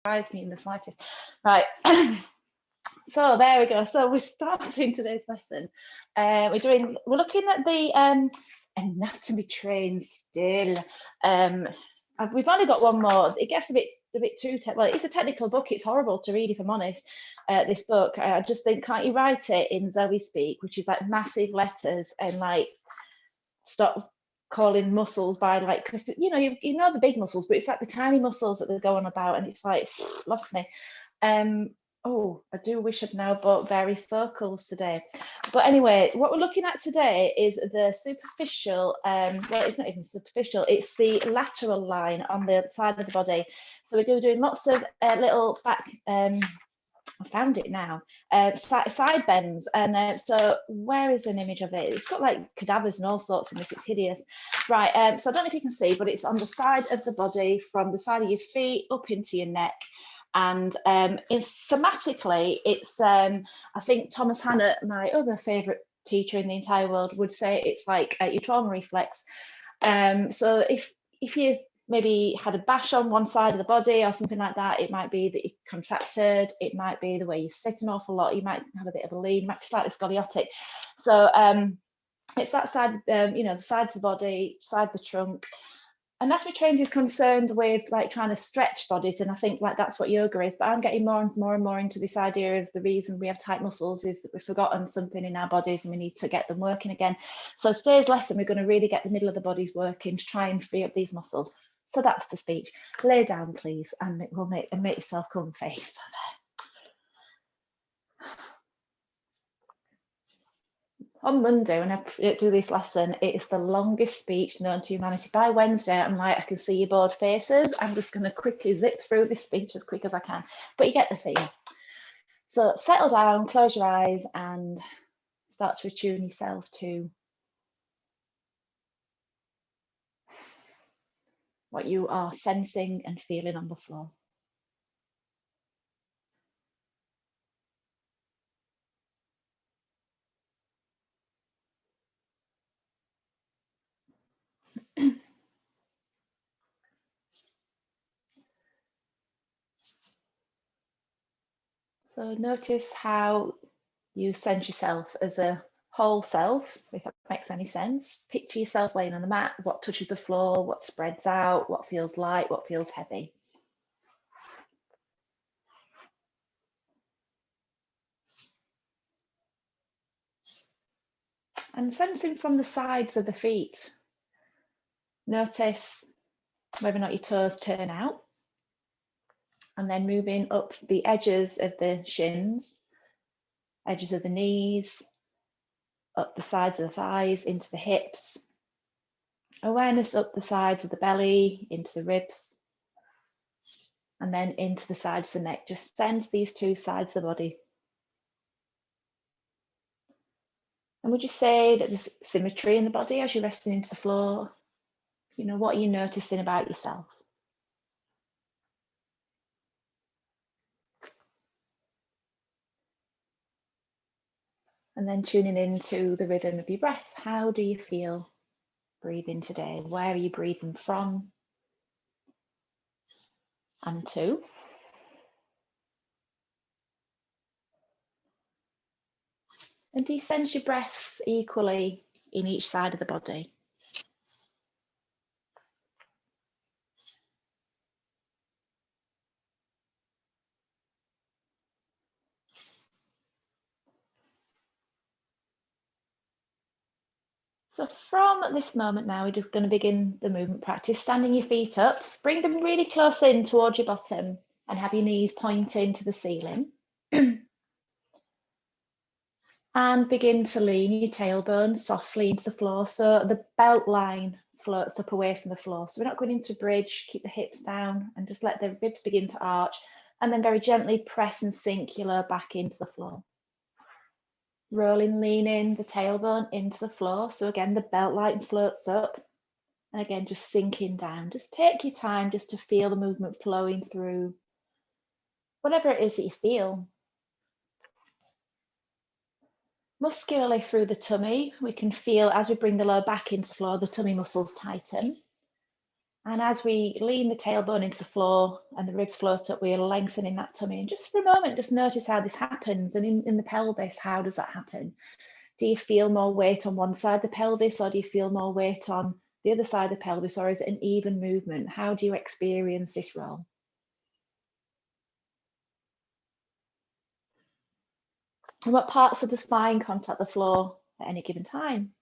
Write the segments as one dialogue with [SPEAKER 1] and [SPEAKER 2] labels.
[SPEAKER 1] surprise me in the slightest. Right. So there we go. So we're starting today's lesson. We're looking at the anatomy train still. We've only got one more. It gets a bit too well. It's a technical book. It's horrible to read, if I'm honest. This book, I just think, can't you write it in Zoe speak, which is like massive letters, and like stop calling muscles by like, because you know the big muscles, but it's like the tiny muscles that they're going about, and it's like lost me. Oh, I do wish I'd now bought varifocals today. But anyway, what we're looking at today is the superficial, well, it's not even superficial, it's the lateral line on the side of the body. So we're going to be doing lots of little back, I found it now, side bends. And so where is an image of it? It's got like cadavers and all sorts in this, it's hideous. Right, so I don't know if you can see, but it's on the side of the body, from the side of your feet up into your neck. And somatically, it's I think Thomas Hannah, my other favourite teacher in the entire world, would say it's like your trauma reflex. So if you maybe had a bash on one side of the body or something like that, it might be that you contracted, it might be the way you sit an awful lot, you might have a bit of a lean, might be slightly scoliotic. So it's that side, the sides of the body, side of the trunk. Anatomy training is concerned with like trying to stretch bodies, and I think like that's what yoga is, but I'm getting more and more into this idea of the reason we have tight muscles is that we've forgotten something in our bodies and we need to get them working again. So today's lesson, we're going to really get the middle of the bodies working to try and free up these muscles. So that's the speech. Lay down, please, and it will make yourself comfy. So on Monday, when I do this lesson, it's the longest speech known to humanity. By Wednesday, I'm like, I can see your bored faces. I'm just going to quickly zip through this speech as quick as I can. But you get the theme. So settle down, close your eyes, and start to attune yourself to what you are sensing and feeling on the floor. So notice how you sense yourself as a whole self, if that makes any sense. Picture yourself laying on the mat, what touches the floor, what spreads out, what feels light, what feels heavy. And sensing from the sides of the feet. Notice whether or not your toes turn out. And then moving up the edges of the shins, edges of the knees, up the sides of the thighs, into the hips. Awareness up the sides of the belly, into the ribs, and then into the sides of the neck. Just sense these two sides of the body. And would you say that there's symmetry in the body as you're resting into the floor? You know, what are you noticing about yourself? And then tuning into the rhythm of your breath. How do you feel breathing today? Where are you breathing from and to? And do you sense your breath equally in each side of the body? So from this moment now, we're just going to begin the movement practice. Standing your feet up, bring them really close in towards your bottom and have your knees pointing to the ceiling. And begin to lean your tailbone softly into the floor so the belt line floats up away from the floor. So we're not going into bridge, keep the hips down and just let the ribs begin to arch, and then very gently press and sink your lower back into the floor. Rolling, leaning the tailbone into the floor. So again, the belt line floats up. And again, just sinking down. Just take your time just to feel the movement flowing through whatever it is that you feel. Muscularly through the tummy, we can feel as we bring the lower back into the floor, the tummy muscles tighten. And as we lean the tailbone into the floor and the ribs float up, we're lengthening that tummy. And just for a moment, just notice how this happens. And in the pelvis, how does that happen? Do you feel more weight on one side of the pelvis, or do you feel more weight on the other side of the pelvis, or is it an even movement? How do you experience this roll? And what parts of the spine contact the floor at any given time?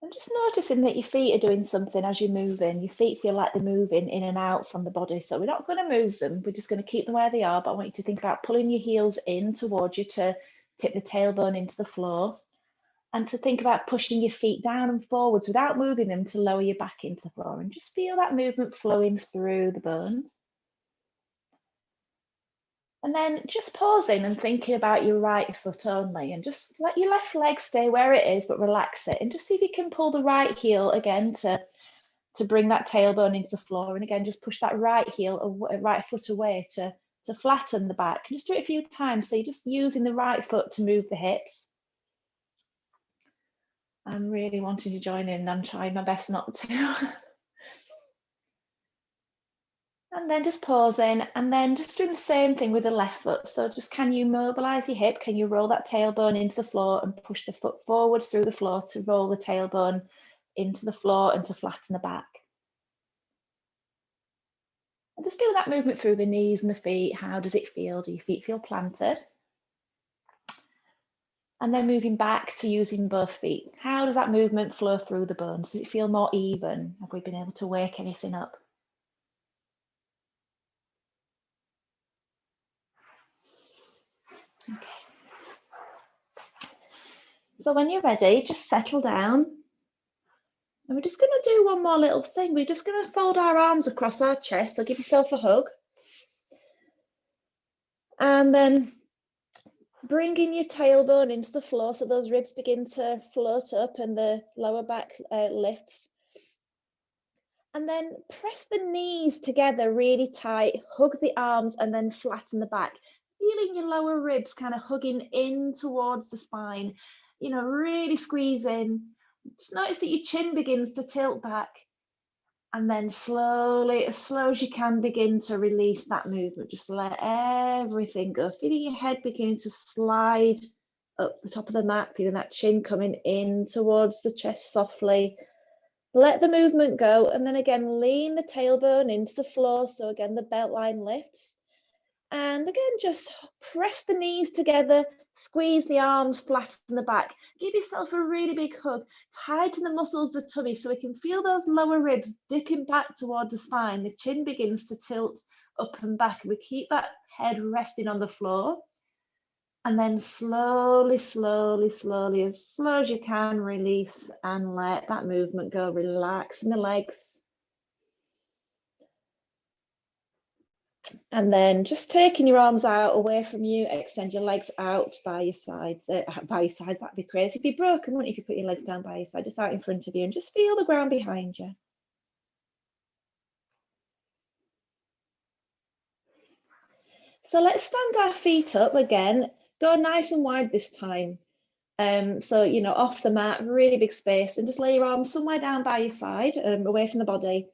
[SPEAKER 1] And just noticing that your feet are doing something as you're moving. Your feet feel like they're moving in and out from the body. So we're not going to move them. We're just going to keep them where they are. But I want you to think about pulling your heels in towards you to tip the tailbone into the floor. And to think about pushing your feet down and forwards without moving them to lower your back into the floor. And just feel that movement flowing through the bones. And then just pausing and thinking about your right foot only, and just let your left leg stay where it is, but relax it. And just see if you can pull the right heel again to bring that tailbone into the floor. And again, just push that right heel, right foot away to flatten the back. And just do it a few times. So you're just using the right foot to move the hips. I'm really wanting to join in. I'm trying my best not to. And then just pausing, and then just doing the same thing with the left foot. So just, can you mobilize your hip? Can you roll that tailbone into the floor and push the foot forwards through the floor to roll the tailbone into the floor and to flatten the back? And just do that movement through the knees and the feet. How does it feel? Do your feet feel planted? And then moving back to using both feet. How does that movement flow through the bones? Does it feel more even? Have we been able to wake anything up? Okay. So when you're ready, just settle down. And we're just going to do one more little thing. We're just going to fold our arms across our chest. So give yourself a hug. And then bringing your tailbone into the floor so those ribs begin to float up and the lower back lifts. And then press the knees together really tight, hug the arms, and then flatten the back. Feeling your lower ribs kind of hugging in towards the spine, you know, really squeeze in. Just notice that your chin begins to tilt back. And then slowly, as slow as you can, begin to release that movement. Just let everything go. Feeling your head beginning to slide up the top of the mat, feeling that chin coming in towards the chest softly. Let the movement go, and then again, lean the tailbone into the floor. So again, the belt line lifts. And again, just press the knees together, squeeze the arms, flatten the back. Give yourself a really big hug. Tighten the muscles of the tummy so we can feel those lower ribs dipping back towards the spine. The chin begins to tilt up and back. We keep that head resting on the floor. And then slowly, slowly, slowly, as slow as you can, release and let that movement go. Relax in the legs. And then just taking your arms out away from you, extend your legs out by your sides. That'd be crazy. If you're broken, wouldn't you, if you put your legs down by your side, just out in front of you, and just feel the ground behind you. So let's stand our feet up again. Go nice and wide this time. So, you know, off the mat, really big space, and just lay your arms somewhere down by your side, away from the body.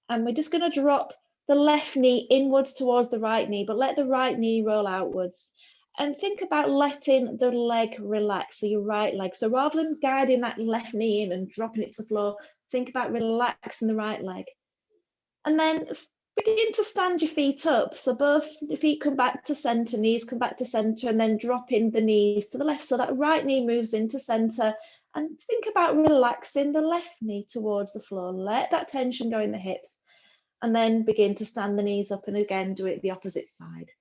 [SPEAKER 1] And we're just going to drop the left knee inwards towards the right knee, but let the right knee roll outwards. And think about letting the leg relax, so your right leg. So rather than guiding that left knee in and dropping it to the floor, think about relaxing the right leg. And then begin to stand your feet up. So both feet come back to center, knees come back to center, and then dropping the knees to the left. So that right knee moves into center. And think about relaxing the left knee towards the floor. Let that tension go in the hips. And then begin to stand the knees up, and again, do it the opposite side.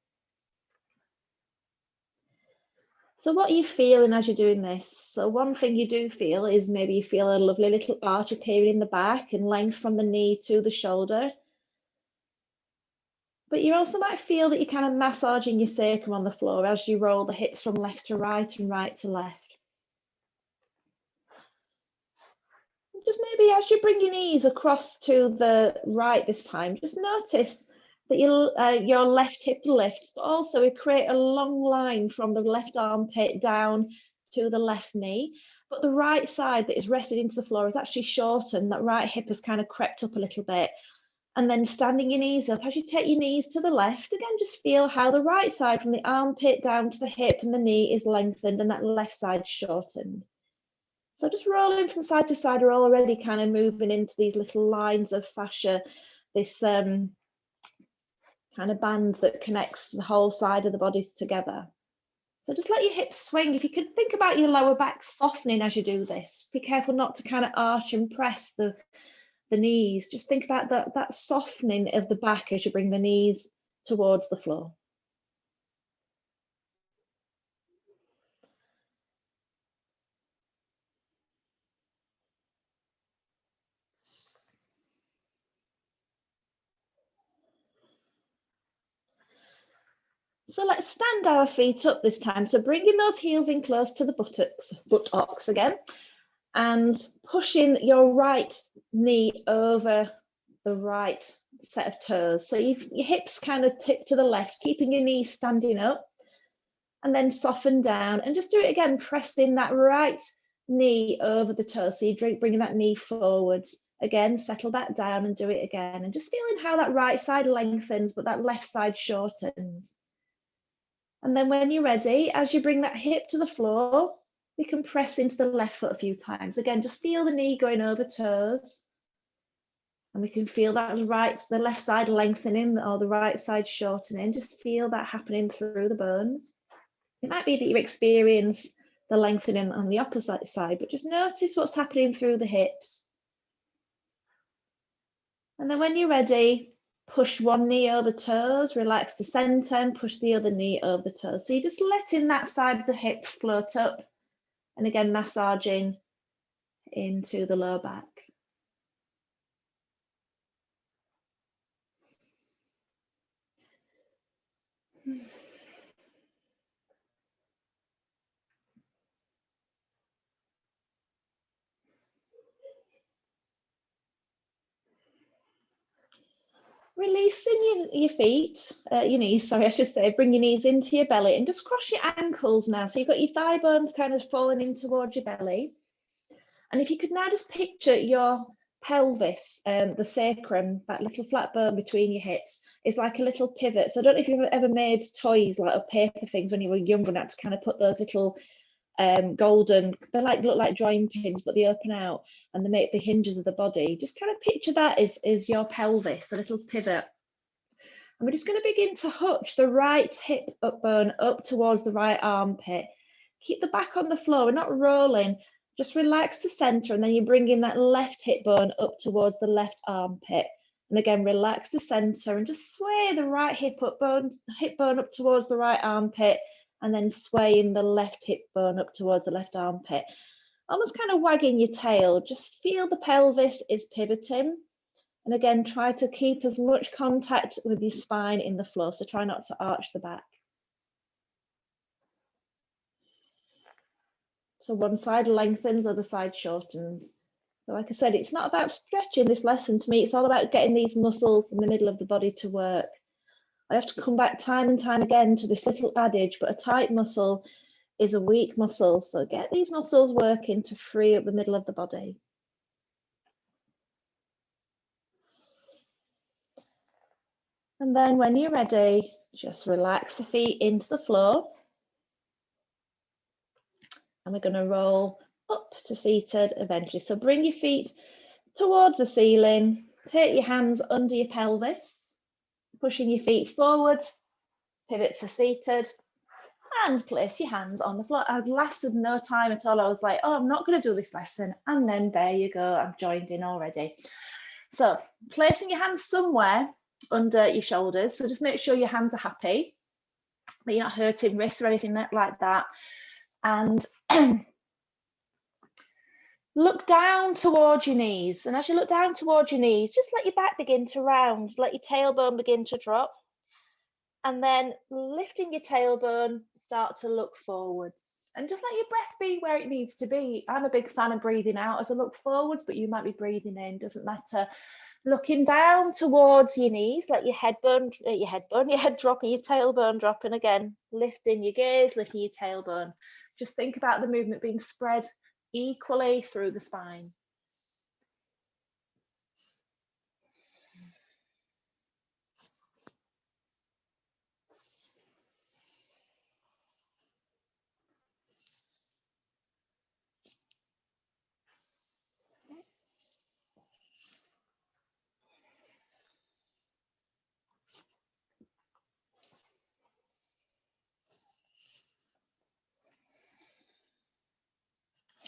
[SPEAKER 1] So what are you feeling as you're doing this? So one thing you do feel is maybe you feel a lovely little arch appearing in the back and length from the knee to the shoulder. But you also might feel that you're kind of massaging your sacrum on the floor as you roll the hips from left to right and right to left. Just maybe as you bring your knees across to the right this time, just notice that your left hip lifts, but also we create a long line from the left armpit down to the left knee. But the right side that is rested into the floor is actually shortened. That right hip has kind of crept up a little bit. And then standing your knees up, as you take your knees to the left, again, just feel how the right side from the armpit down to the hip and the knee is lengthened and that left side shortened. So just rolling from side to side, we're already kind of moving into these little lines of fascia, this kind of band that connects the whole side of the bodies together. So just let your hips swing. If you could think about your lower back softening as you do this, be careful not to kind of arch and press the knees. Just think about that softening of the back as you bring the knees towards the floor. So let's stand our feet up this time. So bringing those heels in close to the buttocks again, and pushing your right knee over the right set of toes. So your hips kind of tip to the left, keeping your knees standing up, and then soften down. And just do it again, pressing that right knee over the toe. So you're bringing that knee forwards. Again, settle back down and do it again. And just feeling how that right side lengthens, but that left side shortens. And then when you're ready, as you bring that hip to the floor, we can press into the left foot a few times. Again, just feel the knee going over toes. And we can feel that the left side lengthening or the right side shortening. Just feel that happening through the bones. It might be that you experience the lengthening on the opposite side, but just notice what's happening through the hips. And then when you're ready, push one knee over toes, relax to center, and push the other knee over the toes. So you're just letting that side of the hip float up, and again, massaging into the lower back. Releasing your feet, your knees, sorry, I should say, bring your knees into your belly and just cross your ankles now. So you've got your thigh bones kind of falling in towards your belly. And if you could now just picture your pelvis, the sacrum, that little flat bone between your hips, is like a little pivot. So I don't know if you've ever made toys like of paper things when you were younger and had to kind of put those little golden, they look like drawing pins, but they open out and they make the hinges of the body. Just kind of picture that is your pelvis, a little pivot. And we're just going to begin to hutch the right hip bone up towards the right armpit. Keep the back on the floor, we're not rolling. Just relax to center, and then you're bringing that left hip bone up towards the left armpit. And again, relax to center and just sway the right hip bone up towards the right armpit, and then swaying the left hip bone up towards the left armpit. Almost kind of wagging your tail. Just feel the pelvis is pivoting. And again, try to keep as much contact with your spine in the floor. So try not to arch the back. So one side lengthens, other side shortens. So like I said, it's not about stretching this lesson. To me, it's all about getting these muscles in the middle of the body to work. I have to come back time and time again to this little adage, but a tight muscle is a weak muscle. So get these muscles working to free up the middle of the body. And then when you're ready, just relax the feet into the floor. And we're going to roll up to seated eventually. So bring your feet towards the ceiling. Take your hands under your pelvis, pushing your feet forwards, pivot to seated, and place your hands on the floor. I've lasted no time at all. I was like, oh, I'm not going to do this lesson. And then there you go, I've joined in already. So placing your hands somewhere under your shoulders. So just make sure your hands are happy, that you're not hurting wrists or anything like that. And look down towards your knees. And as you look down towards your knees, just let your back begin to round. Let your tailbone begin to drop. And then lifting your tailbone, start to look forwards. And just let your breath be where it needs to be. I'm a big fan of breathing out as I look forwards, but you might be breathing in, doesn't matter. Looking down towards your knees, let your head drop and your tailbone drop. And again, lifting your gaze, lifting your tailbone. Just think about the movement being spread equally through the spine.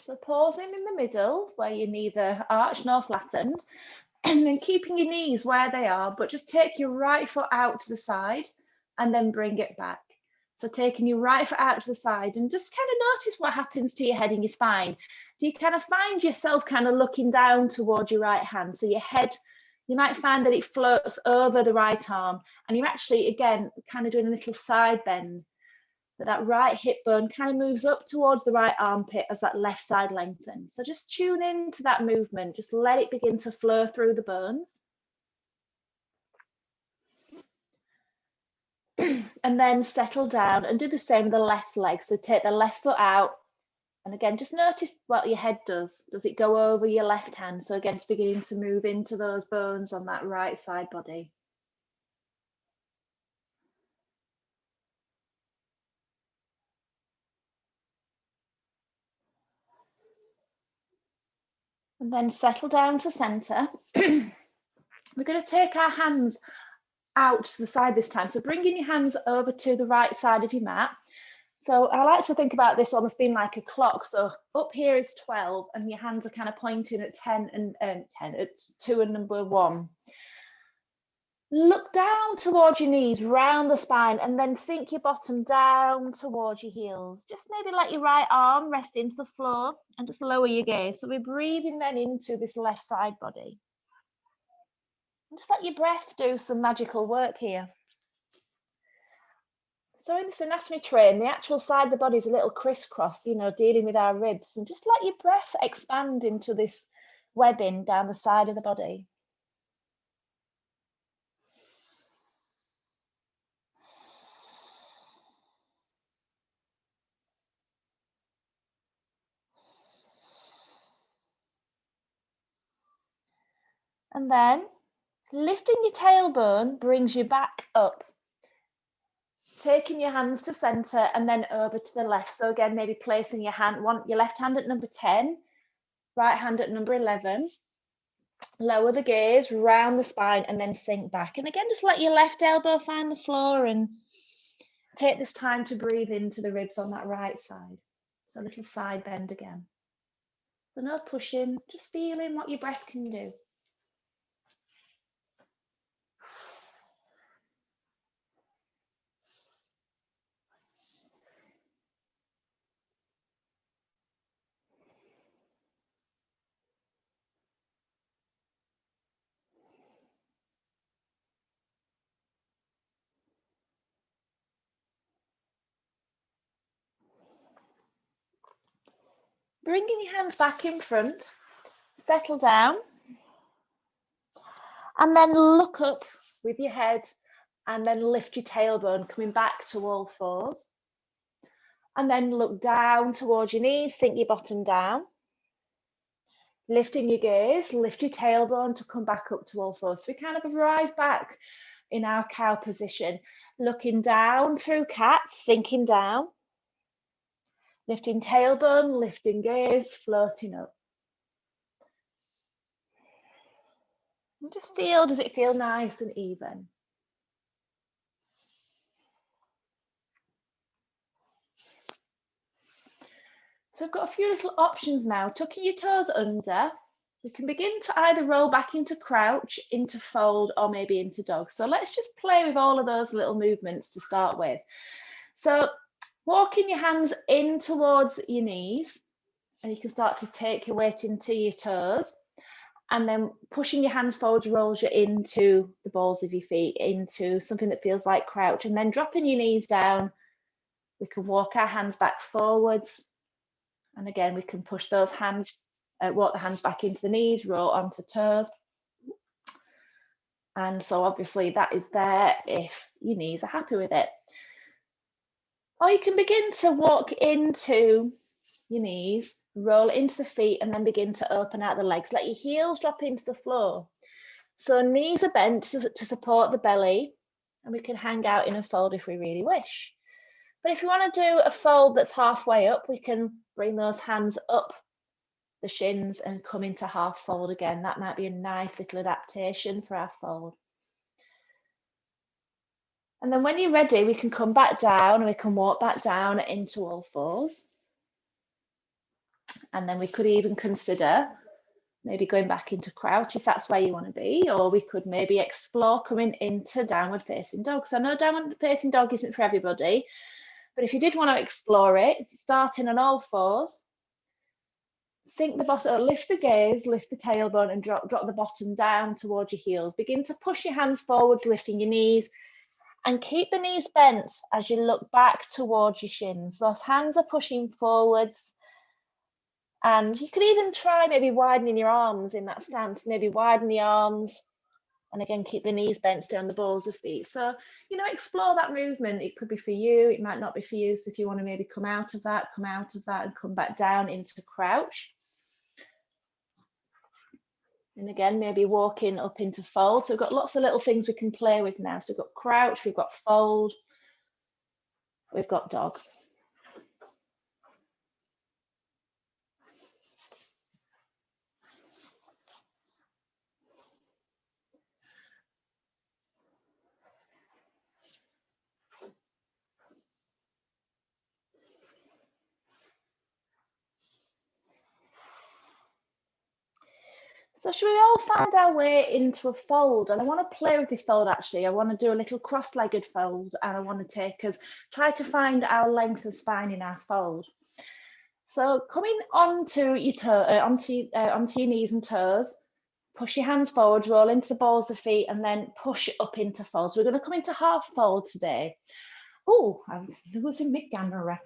[SPEAKER 1] So pausing in the middle where you're neither arched nor flattened, and then keeping your knees where they are, but just take your right foot out to the side and then bring it back. So taking your right foot out to the side and just kind of notice what happens to your head and your spine. Do you kind of find yourself kind of looking down towards your right hand? So your head, you might find that it floats over the right arm, and you're actually, again, kind of doing a little side bend. That right hip bone kind of moves up towards the right armpit as that left side lengthens. So just tune into that movement. Just let it begin to flow through the bones. And then settle down and do the same with the left leg. So take the left foot out. And again, just notice what your head does. Does it go over your left hand? So again, it's beginning to move into those bones on that right side body. And then settle down to center. We're going to take our hands out to the side this time. So bringing your hands over to the right side of your mat. So I like to think about this almost being like a clock. So up here is 12 and your hands are kind of pointing at 10 and 10, it's 2 and number 1. Look down towards your knees, round the spine, and then sink your bottom down towards your heels. Just maybe let your right arm rest into the floor and just lower your gaze. So we're breathing then into this left side body. And just let your breath do some magical work here. So in this anatomy train, the actual side of the body is a little crisscross, you know, dealing with our ribs. And just let your breath expand into this webbing down the side of the body. And then lifting your tailbone brings you back up. Taking your hands to center and then over to the left. So again, maybe placing your left hand at number 10, right hand at number 11. Lower the gaze, round the spine, and then sink back. And again, just let your left elbow find the floor and take this time to breathe into the ribs on that right side. So a little side bend again. So no pushing, just feeling what your breath can do. Bringing your hands back in front, settle down, and then look up with your head and then lift your tailbone, coming back to all fours. And then look down towards your knees, sink your bottom down. Lifting your gaze, lift your tailbone to come back up to all fours. So we kind of arrive back in our cow position, looking down through cat, sinking down. Lifting tailbone, lifting gaze, floating up. And just feel, does it feel nice and even? So I've got a few little options now. Tucking your toes under. You can begin to either roll back into crouch, into fold, or maybe into dog. So let's just play with all of those little movements to start with. So walking your hands in towards your knees, and you can start to take your weight into your toes. And then pushing your hands forward rolls you into the balls of your feet, into something that feels like crouch. And then dropping your knees down, we can walk our hands back forwards. And again, we can push those hands, walk the hands back into the knees, roll onto toes. And so obviously that is there if your knees are happy with it. Or you can begin to walk into your knees, roll into the feet, and then begin to open out the legs. Let your heels drop into the floor. So knees are bent to support the belly, and we can hang out in a fold if we really wish. But if you want to do a fold that's halfway up, we can bring those hands up the shins and come into half fold again. That might be a nice little adaptation for our fold. And then when you're ready, we can come back down and we can walk back down into all fours. And then we could even consider maybe going back into crouch if that's where you want to be, or we could maybe explore coming into downward facing dog. So I know downward facing dog isn't for everybody, but if you did want to explore it, starting on all fours, sink the bottom, lift the gaze, lift the tailbone and drop the bottom down towards your heels. Begin to push your hands forwards, lifting your knees, and keep the knees bent as you look back towards your shins. Those hands are pushing forwards. And you could even try maybe widening your arms in that stance, maybe widen the arms, and again, keep the knees bent, stay on the balls of feet. So, you know, explore that movement. It could be for you, it might not be for you. So if you want to maybe come out of that and come back down into crouch. And again, maybe walking up into fold. So we've got lots of little things we can play with now. So we've got crouch, we've got fold, we've got dog. So should we all find our way into a fold? And I want to play with this fold actually. I want to do a little cross-legged fold, and I want to take us, try to find our length of spine in our fold. So coming onto your onto your knees and toes, push your hands forward, roll into the balls of feet, and then push up into fold. So we're going to come into half fold today. Oh, I'm losing my camera.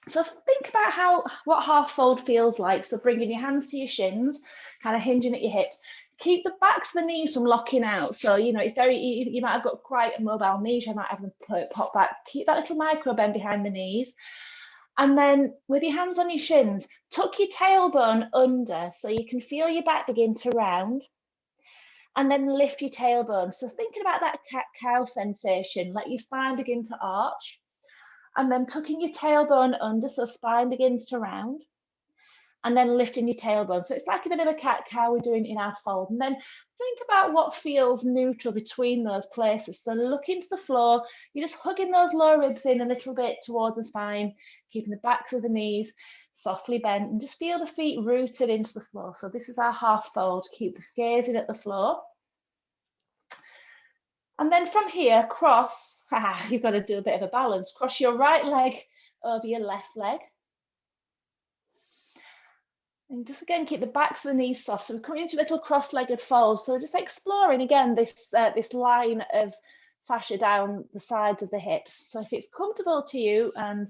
[SPEAKER 1] So think about what half fold feels like. So bringing your hands to your shins, kind of hinging at your hips. Keep the backs of the knees from locking out. So, you know, it's very, you might have got quite a mobile knees, you might have them pop back. Keep that little micro bend behind the knees. And then with your hands on your shins, tuck your tailbone under so you can feel your back begin to round. And then lift your tailbone. So thinking about that cat-cow sensation, let your spine begin to arch. And then tucking your tailbone under so spine begins to round, and then lifting your tailbone. So it's like a bit of a cat-cow we're doing in our fold. And then think about what feels neutral between those places. So look into the floor, you're just hugging those lower ribs in a little bit towards the spine, keeping the backs of the knees softly bent, and just feel the feet rooted into the floor. So this is our half fold. Keep gazing at the floor. And then from here, cross, you've got to do a bit of a balance. Cross your right leg over your left leg. And just again, keep the backs of the knees soft. So we're coming into a little cross-legged fold. So just exploring again this line of fascia down the sides of the hips. So if it's comfortable to you and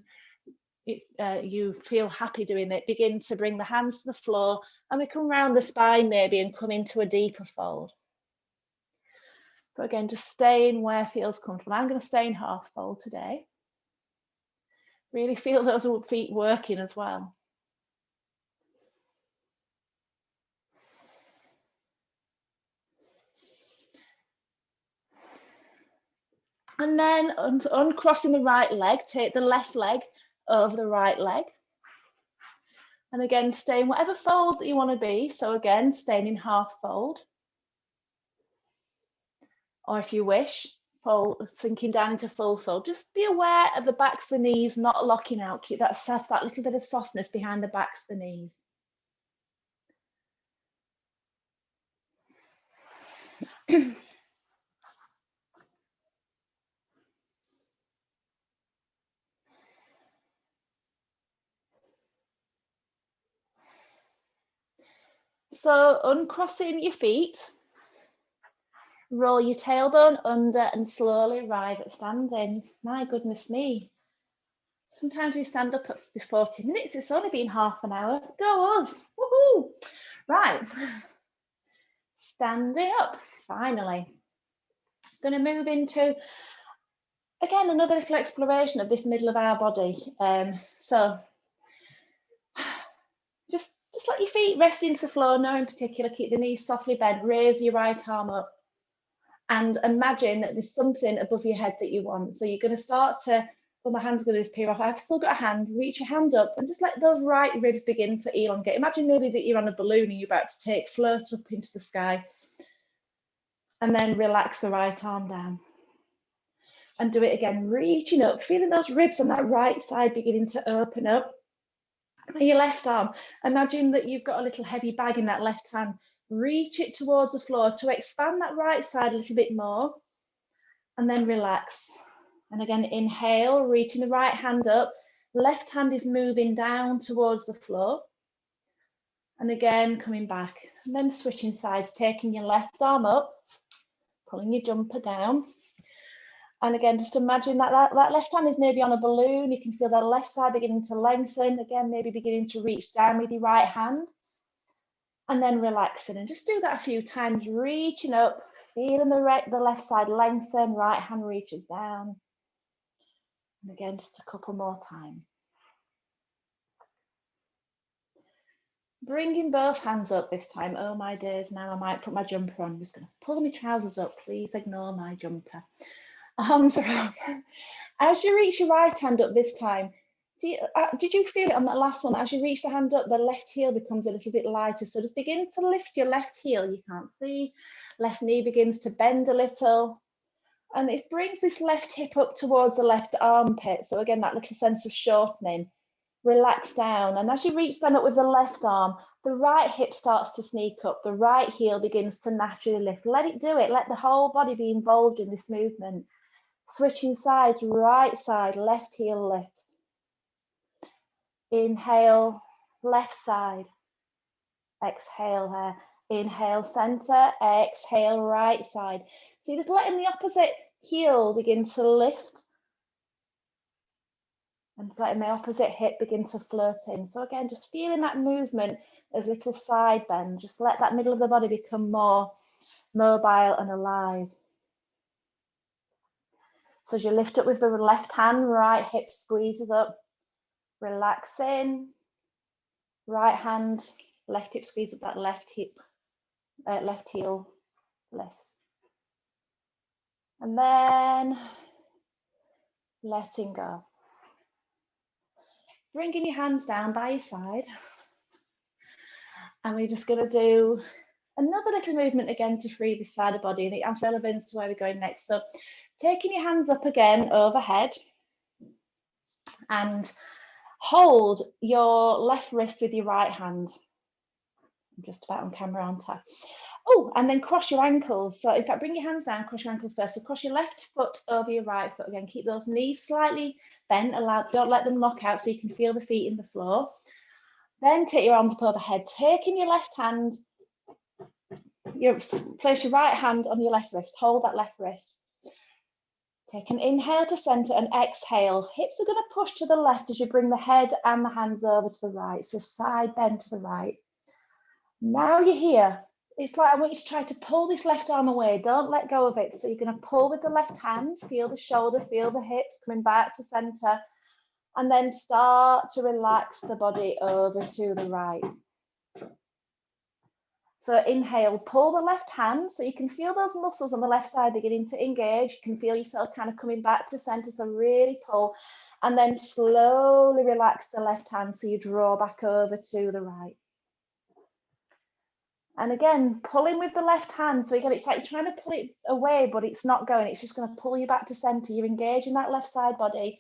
[SPEAKER 1] you feel happy doing it, begin to bring the hands to the floor, and we can round the spine maybe and come into a deeper fold. But again, just staying where feels comfortable. I'm going to stay in half fold today. Really feel those feet working as well. And then uncrossing the right leg, take the left leg over the right leg. And again, stay in whatever fold that you want to be. So again, staying in half fold. Or if you wish, fold, sinking down into full fold. Just be aware of the backs of the knees not locking out. Keep that little bit of softness behind the backs of the knees. So uncrossing your feet, roll your tailbone under and slowly arrive at standing. My goodness me. Sometimes we stand up at 40 minutes. It's only been half an hour. Go us. Woohoo. Right. Standing up, finally. Going to move into, again, another little exploration of this middle of our body. So just let your feet rest into the floor, no in particular, keep the knees softly bent, raise your right arm up and imagine that there's something above your head that you want. So you're going to start to, well, my hand's going to disappear off. I've still got a hand, reach your hand up and just let those right ribs begin to elongate. Imagine maybe that you're on a balloon and you're about to float up into the sky. And then relax the right arm down. And do it again, reaching up, feeling those ribs on that right side beginning to open up. And your left arm, imagine that you've got a little heavy bag in that left hand. Reach it towards the floor to expand that right side a little bit more. And then relax. And again, inhale, reaching the right hand up. Left hand is moving down towards the floor. And again, coming back. And then switching sides, taking your left arm up, pulling your jumper down. And again, just imagine that left hand is maybe on a balloon. You can feel that left side beginning to lengthen. Again, maybe beginning to reach down with your right hand. And then relaxing. And just do that a few times, reaching up, feeling the left side lengthen, right hand reaches down. And again, just a couple more times. Bringing both hands up this time. Oh my days, now I might put my jumper on. I'm just going to pull my trousers up. Please ignore my jumper. Arms are up. As you reach your right hand up this time, did you feel it on that last one? As you reach the hand up, the left heel becomes a little bit lighter. So just begin to lift your left heel. You can't see. Left knee begins to bend a little. And it brings this left hip up towards the left armpit. So again, that little sense of shortening. Relax down. And as you reach then up with the left arm, the right hip starts to sneak up. The right heel begins to naturally lift. Let it do it. Let the whole body be involved in this movement. Switching sides, right side, left heel lifts. Inhale, left side. Exhale here. Inhale, center. Exhale, right side. So you're just letting the opposite heel begin to lift. And letting the opposite hip begin to float in. So again, just feeling that movement as little side bend. Just let that middle of the body become more mobile and alive. So as you lift up with the left hand, right hip squeezes up. Relax in. Right hand, left hip squeeze up, that left hip, left heel lifts. And then letting go. Bringing your hands down by your side. And we're just going to do another little movement again to free this side of the body, and it has relevance to where we're going next. So taking your hands up again overhead and hold your left wrist with your right hand. I'm just about on camera, aren't I? Oh, and then cross your ankles. So in fact, bring your hands down, cross your ankles first. So cross your left foot over your right foot again. Keep those knees slightly bent, don't let them lock out so you can feel the feet in the floor. Then take your arms up overhead, taking your left hand, place your right hand on your left wrist, hold that left wrist. Take an inhale to center and exhale. Hips are going to push to the left as you bring the head and the hands over to the right. So side bend to the right. Now you're here. It's like I want you to try to pull this left arm away. Don't let go of it. So you're going to pull with the left hand, feel the shoulder, feel the hips coming back to center, and then start to relax the body over to the right. So inhale, pull the left hand so you can feel those muscles on the left side beginning to engage. You can feel yourself kind of coming back to center, so really pull. And then slowly relax the left hand so you draw back over to the right. And again, pulling with the left hand. So again, it's like you're trying to pull it away, but it's not going. It's just going to pull you back to center. You're engaging that left side body.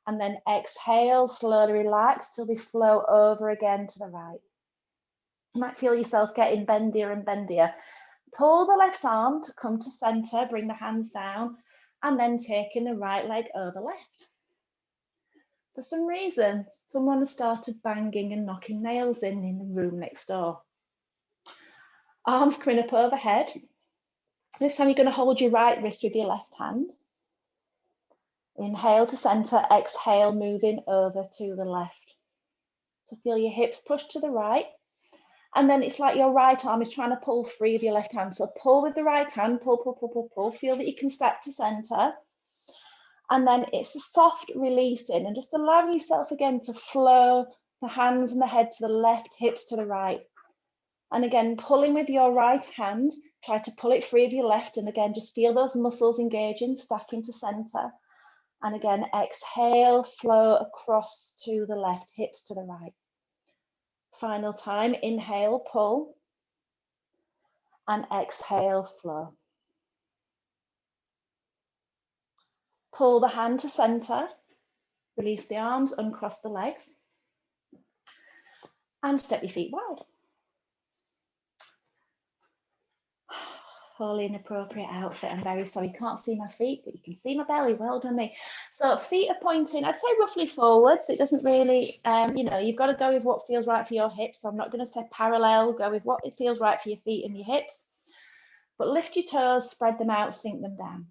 [SPEAKER 1] And then exhale, slowly relax till we flow over again to the right. You might feel yourself getting bendier and bendier. Pull the left arm to come to center, bring the hands down, and then taking the right leg over left. For some reason, someone has started banging and knocking nails in the room next door. Arms coming up overhead. This time you're going to hold your right wrist with your left hand. Inhale to center, exhale, moving over to the left. So feel your hips push to the right. And then it's like your right arm is trying to pull free of your left hand. So pull with the right hand, pull, pull, pull, pull, pull. Feel that you can step to center. And then it's a soft releasing and just allowing yourself again to flow the hands and the head to the left, hips to the right. And again, pulling with your right hand, try to pull it free of your left. And again, just feel those muscles engaging, stacking to center. And again, exhale, flow across to the left, hips to the right. Final time, inhale, pull. And exhale, flow. Pull the hand to center. Release the arms, uncross the legs. And step your feet wide. Wholly inappropriate outfit. I'm very sorry, you can't see my feet, but you can see my belly. Well done me. So feet are pointing, I'd say roughly forwards. It doesn't really, you know, you've got to go with what feels right for your hips. So I'm not going to say parallel, go with what it feels right for your feet and your hips. But lift your toes, spread them out, sink them down.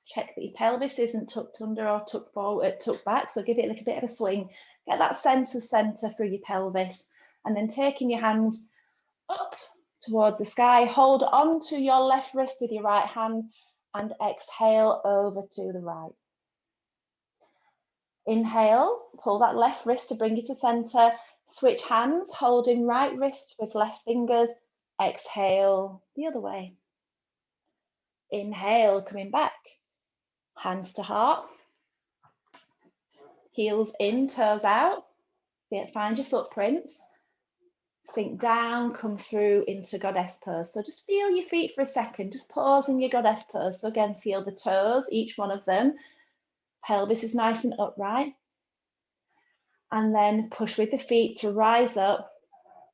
[SPEAKER 1] Check that your pelvis isn't tucked under or tucked forward, tucked back. So give it a little bit of a swing. Get that sense of center through your pelvis. And then taking your hands up towards the sky, hold on to your left wrist with your right hand and exhale over to the right. Inhale, pull that left wrist to bring you to center. Switch hands, holding right wrist with left fingers. Exhale the other way. Inhale, coming back. Hands to heart. Heels in, toes out. Find your footprints. Sink down, come through into goddess pose. So just feel your feet for a second. Just pause in your goddess pose. So again, feel the toes, each one of them. Pelvis is nice and upright. And then push with the feet to rise up.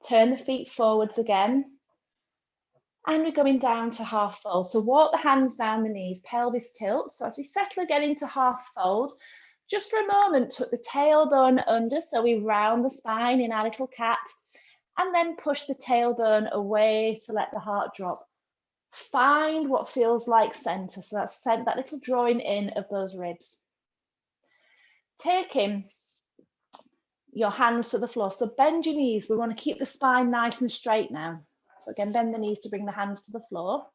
[SPEAKER 1] Turn the feet forwards again. And we're going down to half fold. So walk the hands down the knees, pelvis tilt. So as we settle again into half fold, just for a moment, tuck the tailbone under. So we round the spine in our little cat. And then push the tailbone away to let the heart drop. Find what feels like center. So that's that little drawing in of those ribs. Taking your hands to the floor. So bend your knees. We want to keep the spine nice and straight now. So again, bend the knees to bring the hands to the floor.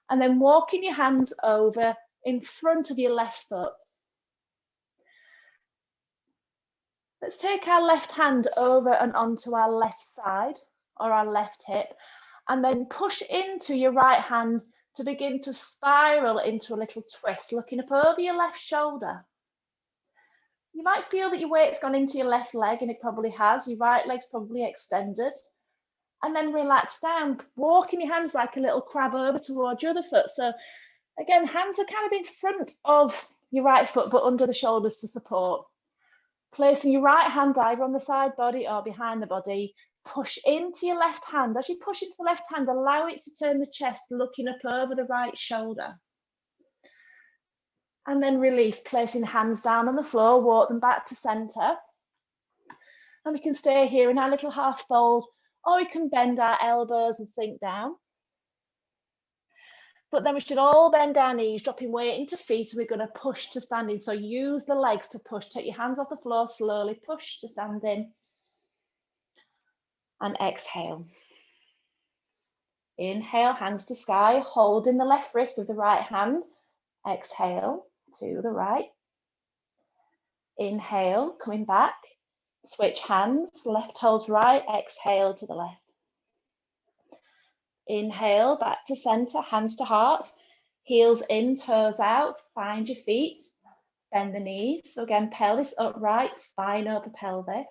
[SPEAKER 1] And then walking your hands over in front of your left foot. Let's take our left hand over and onto our left side or our left hip, and then push into your right hand to begin to spiral into a little twist, looking up over your left shoulder. You might feel that your weight's gone into your left leg, and it probably has. Your right leg's probably extended. And then relax down, walking your hands like a little crab over towards your other foot. So again, hands are kind of in front of your right foot, but under the shoulders to support. Placing your right hand either on the side body or behind the body. Push into your left hand. As you push into the left hand, allow it to turn the chest, looking up over the right shoulder. And then release, placing hands down on the floor, walk them back to center. And we can stay here in our little half fold, or we can bend our elbows and sink down. But then we should all bend our knees, dropping weight into feet, and we're going to push to standing. So use the legs to push. Take your hands off the floor, slowly push to standing. And exhale. Inhale, hands to sky, holding the left wrist with the right hand. Exhale to the right. Inhale, coming back. Switch hands, left holds right, exhale to the left. Inhale, back to center, hands to heart, heels in, toes out, find your feet, bend the knees. So again, pelvis upright, spine over pelvis.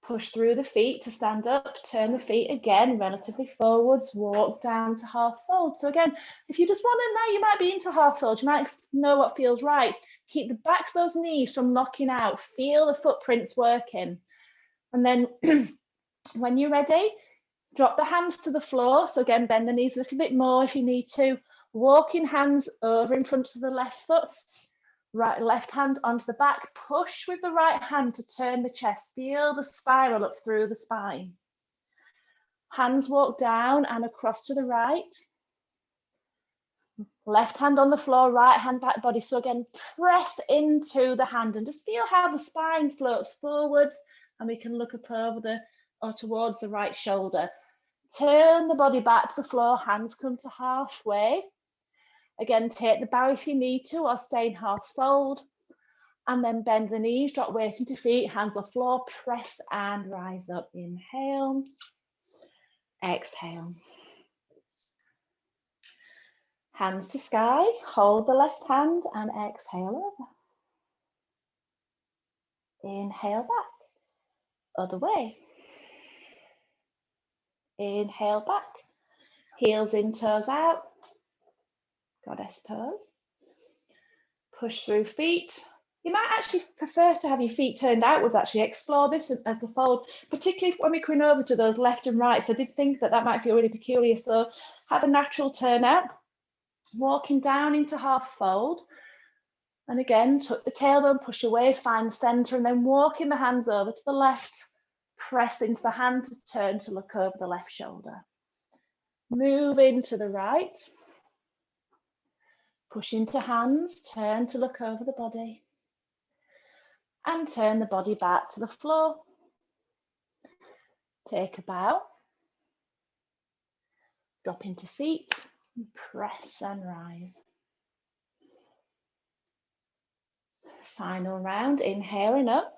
[SPEAKER 1] Push through the feet to stand up, turn the feet again, relatively forwards, walk down to half fold. So again, if you just want to know, you might be into half fold, you might know what feels right. Keep the backs of those knees from knocking out, feel the footprints working. And then when you're ready, drop the hands to the floor. So again, bend the knees a little bit more if you need to. Walking hands over in front of the left foot. Right, left hand onto the back. Push with the right hand to turn the chest. Feel the spiral up through the spine. Hands walk down and across to the right. Left hand on the floor, right hand back body. So again, press into the hand and just feel how the spine floats forwards. And we can look up over or towards the right shoulder. Turn the body back to the floor, hands come to halfway. Again, take the bow if you need to, or stay in half fold. And then bend the knees, drop weight into feet, hands on floor, press and rise up. Inhale, exhale. Hands to sky, hold the left hand and exhale over. Inhale back, other way. Inhale back, heels in, toes out. Goddess pose. Push through feet. You might actually prefer to have your feet turned outwards, actually. Explore this as the fold, particularly when we're coming over to those left and right. So I did think that that might feel really peculiar. So have a natural turn out, walking down into half fold. And again, tuck the tailbone, push away, find the center, and then walking the hands over to the left, press into the hand to turn to look over the left shoulder. Move into the right. Push into hands, turn to look over the body. And turn the body back to the floor. Take a bow. Drop into feet. Press and rise. Final round, inhaling up.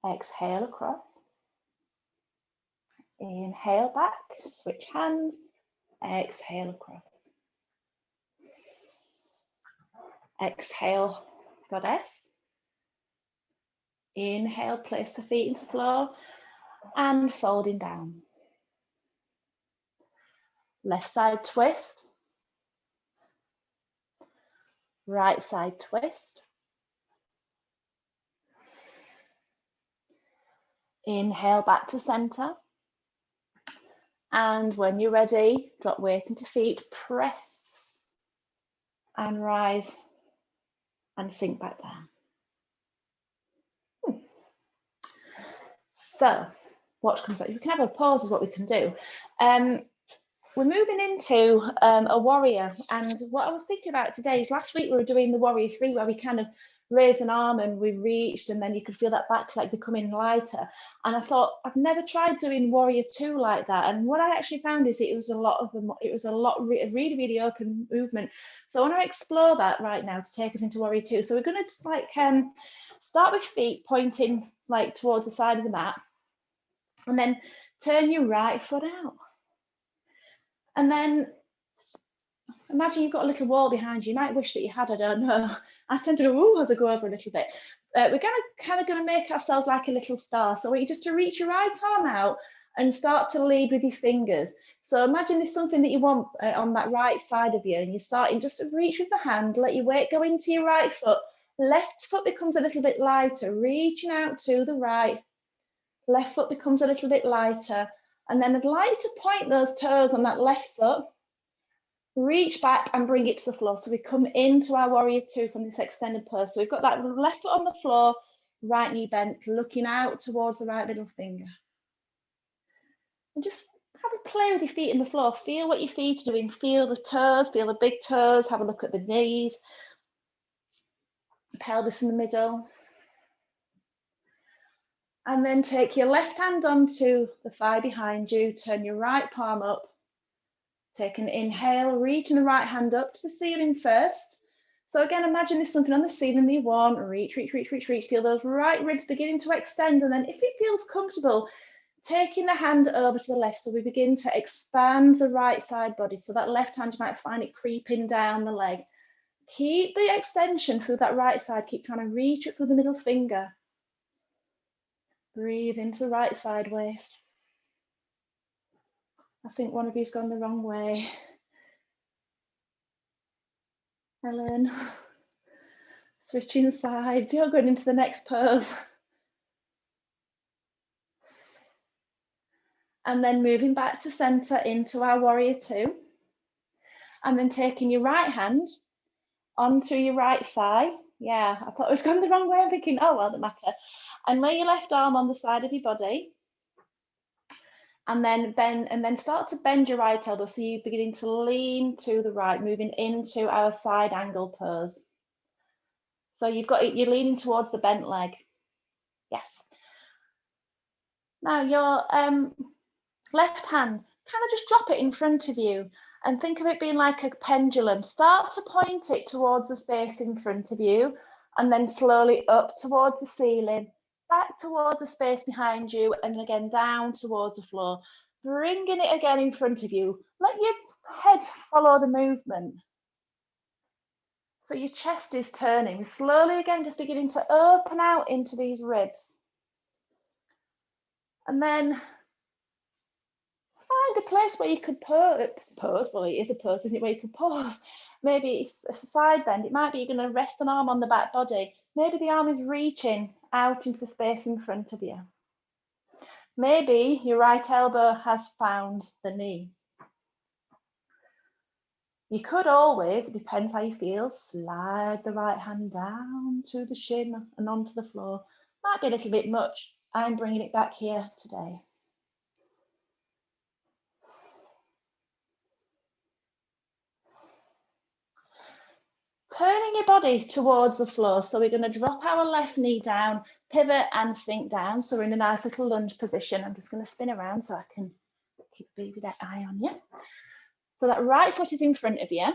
[SPEAKER 1] Exhale across. Inhale back, switch hands. Exhale across. Exhale, goddess. Inhale, place the feet into the floor and folding down. Left side twist. Right side twist. Inhale back to center. And when you're ready, drop weight into feet, press and rise and sink back down. So what comes up? You can have a pause is what we can do. We're moving into a warrior, and what I was thinking about today is last week we were doing the warrior 3 where we kind of raised an arm and we reached, and then you could feel that back leg becoming lighter. And I thought I've never tried doing warrior 2 like that, and what I actually found is it was a really open movement. So I want to explore that right now to take us into warrior 2. So we're going to just like start with feet pointing like towards the side of the mat, and then turn your right foot out. And then imagine you've got a little wall behind you. You might wish that you had, I don't know. I tend to do as I go over a little bit. We're kind of make ourselves like a little star. So I want you just to reach your right arm out and start to lead with your fingers. So imagine there's something that you want on that right side of you, and you're starting just to reach with the hand, let your weight go into your right foot. Left foot becomes a little bit lighter, reaching out to the right. Left foot becomes a little bit lighter. And then I'd like to point those toes on that left foot. Reach back and bring it to the floor. So we come into our warrior 2 from this extended pose. So we've got that left foot on the floor, right knee bent, looking out towards the right middle finger. And just have a play with your feet in the floor. Feel what your feet are doing. Feel the toes, feel the big toes. Have a look at the knees. Pelvis in the middle. And then take your left hand onto the thigh behind you. Turn your right palm up. Take an inhale, reaching the right hand up to the ceiling first. So again, imagine there's something on the ceiling that you want. Reach. Feel those right ribs beginning to extend. And then if it feels comfortable, taking the hand over to the left. So we begin to expand the right side body. So that left hand, you might find it creeping down the leg. Keep the extension through that right side. Keep trying to reach it through the middle finger. Breathe into the right side waist. I think one of you's gone the wrong way. Helen. Switching sides. You're going into the next pose. And then moving back to center into our warrior 2. And then taking your right hand onto your right thigh. Yeah, I thought we'd gone the wrong way. I'm thinking, oh, well, doesn't matter. And lay your left arm on the side of your body. And then bend, and then start to bend your right elbow. So you're beginning to lean to the right, moving into our side angle pose. So you're leaning towards the bent leg. Yes. Now your left hand, kind of just drop it in front of you and think of it being like a pendulum. Start to point it towards the space in front of you and then slowly up towards the ceiling, back towards the space behind you, and again down towards the floor. Bringing it again in front of you. Let your head follow the movement. So your chest is turning. Slowly again, just beginning to open out into these ribs. And then find a place where you could pose. Well, it is a pose, isn't it? Where you could pause. Maybe it's a side bend. It might be you're going to rest an arm on the back body. Maybe the arm is reaching out into the space in front of you. Maybe your right elbow has found the knee. You could always, it depends how you feel, slide the right hand down to the shin and onto the floor. Might be a little bit much. I'm bringing it back here today. Turning your body towards the floor. So we're going to drop our left knee down, pivot and sink down. So we're in a nice little lunge position. I'm just going to spin around so I can keep that eye on you. So that right foot is in front of you.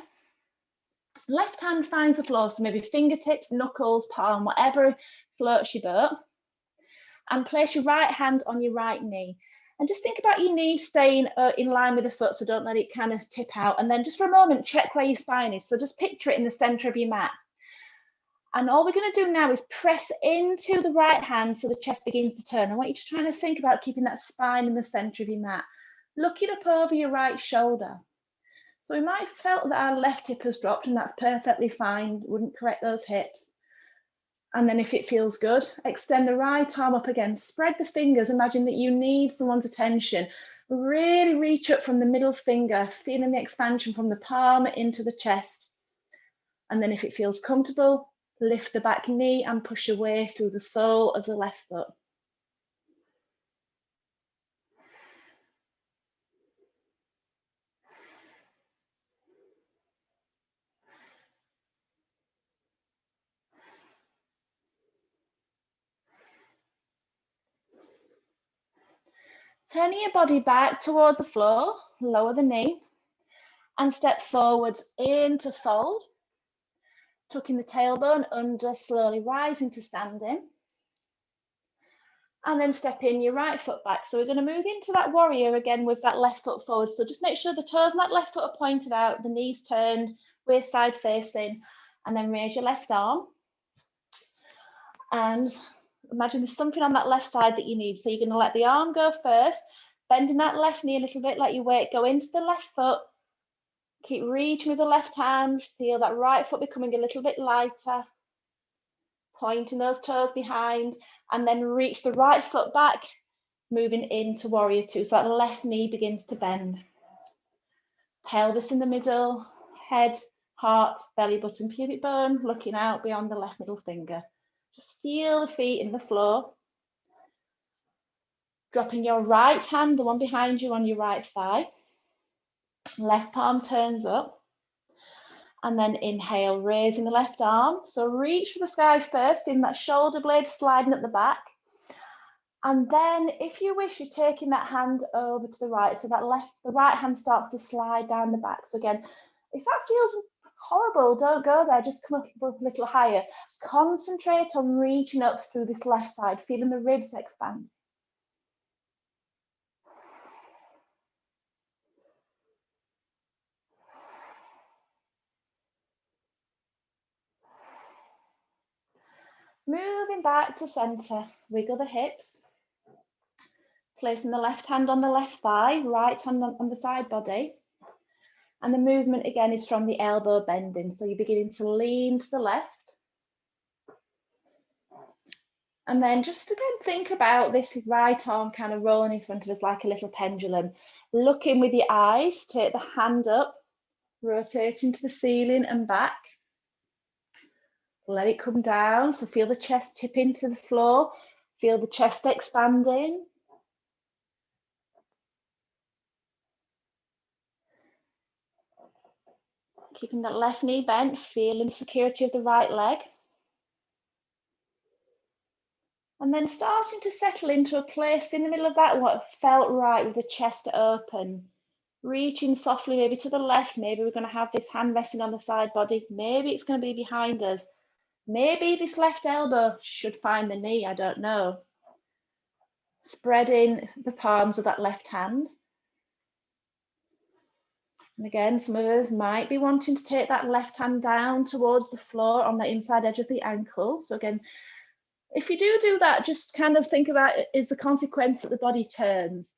[SPEAKER 1] Left hand finds the floor. So maybe fingertips, knuckles, palm, whatever floats your boat. And place your right hand on your right knee. And just think about your knee staying in line with the foot, so don't let it kind of tip out. And then just for a moment, check where your spine is. So just picture it in the center of your mat. And all we're going to do now is press into the right hand so the chest begins to turn. I want you to try to think about keeping that spine in the center of your mat. Looking up over your right shoulder. So we might have felt that our left hip has dropped, and that's perfectly fine. Wouldn't correct those hips. And then if it feels good, extend the right arm up again. Spread the fingers. Imagine that you need someone's attention. Really reach up from the middle finger, feeling the expansion from the palm into the chest. And then if it feels comfortable, lift the back knee and push away through the sole of the left foot. Turning your body back towards the floor, lower the knee, and step forwards into fold. Tucking the tailbone under, slowly rising to standing. And then step in your right foot back. So we're going to move into that warrior again with that left foot forward. So just make sure the toes on that left foot are pointed out, the knees turned, waist side facing, and then raise your left arm. And imagine there's something on that left side that you need. So you're going to let the arm go first, bending that left knee a little bit, let your weight go into the left foot. Keep reaching with the left hand, feel that right foot becoming a little bit lighter. Pointing those toes behind, and then reach the right foot back, moving into warrior two. So that left knee begins to bend. Pelvis in the middle, head, heart, belly button, pubic bone, looking out beyond the left middle finger. Just feel the feet in the floor. Dropping your right hand, the one behind you, on your right thigh. Left palm turns up. And then inhale, raising the left arm. So reach for the sky first, in that shoulder blade sliding at the back. And then if you wish, you're taking that hand over to the right. So the right hand starts to slide down the back. So again, if that feels horrible, don't go there. Just come up a little higher. Concentrate on reaching up through this left side, feeling the ribs expand. Moving back to center, wiggle the hips. Placing the left hand on the left thigh, right hand on the side body. And the movement again is from the elbow bending. So you're beginning to lean to the left. And then just again, think about this right arm kind of rolling in front of us like a little pendulum. Looking with your eyes, take the hand up, rotating to the ceiling and back. Let it come down. So feel the chest tip into the floor. Feel the chest expanding. Keeping that left knee bent, feeling the security of the right leg. And And then starting to settle into a place in the middle of that, what felt right with the chest open. Reaching softly maybe to the left. Maybe we're going to have this hand resting on the side body. Maybe it's going to be behind us. Maybe this left elbow should find the knee, I don't know. Spreading the palms of that left hand. And again, some of us might be wanting to take that left hand down towards the floor on the inside edge of the ankle. So again, if you do that, just kind of think about it is the consequence that the body turns.